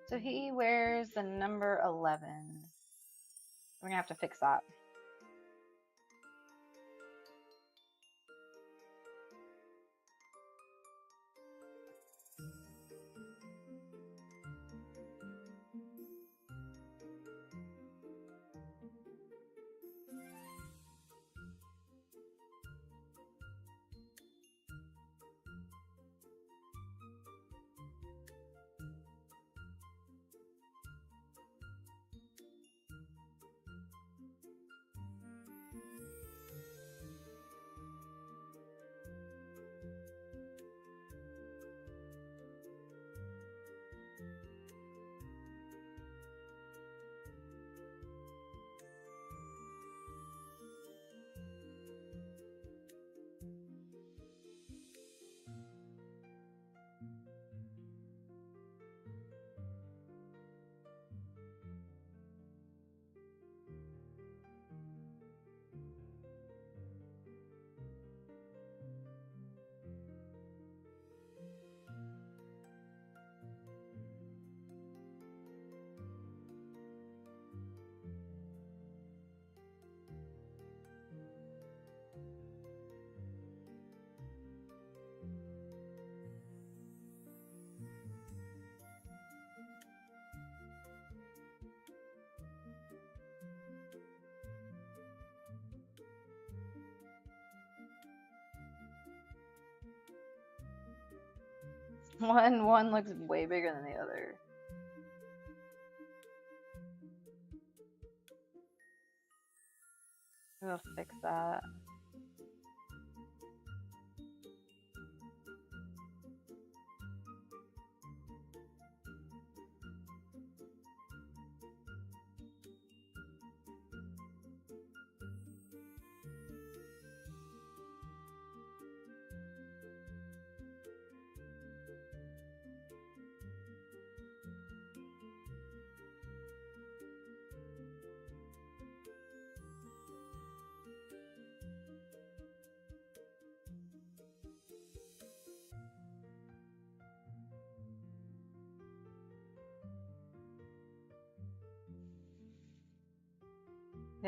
So he wears the number 11. We're gonna have to fix that. One looks way bigger than the other. We'll fix that.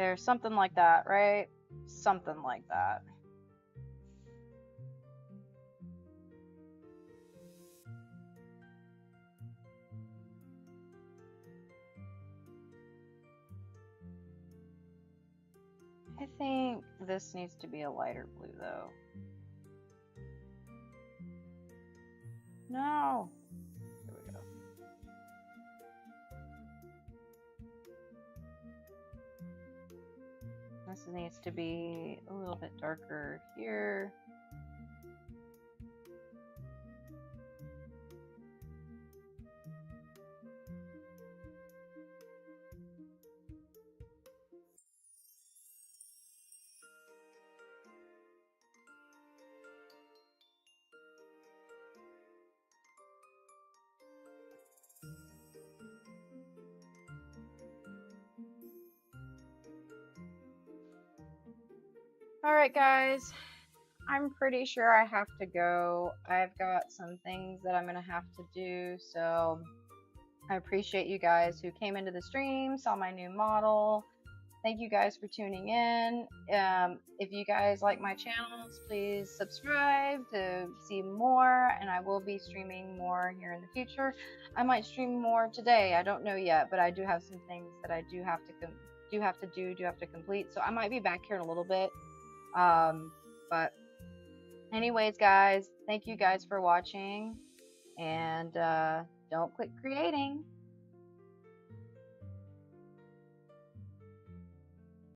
There's something like that, right? Something like that. I think this needs to be a lighter blue though. No. Here we go. This needs to be a little bit darker here. Alright, guys. I'm pretty sure I have to go. I've got some things that I'm going to have to do, so I appreciate you guys who came into the stream, saw my new model. Thank you guys for tuning in. If you guys like my channels, please subscribe to see more, and I will be streaming more here in the future. I might stream more today. I don't know yet, but I do have some things that I do have to complete. So I might be back here in a little bit. But anyways, guys, thank you guys for watching, and don't quit creating.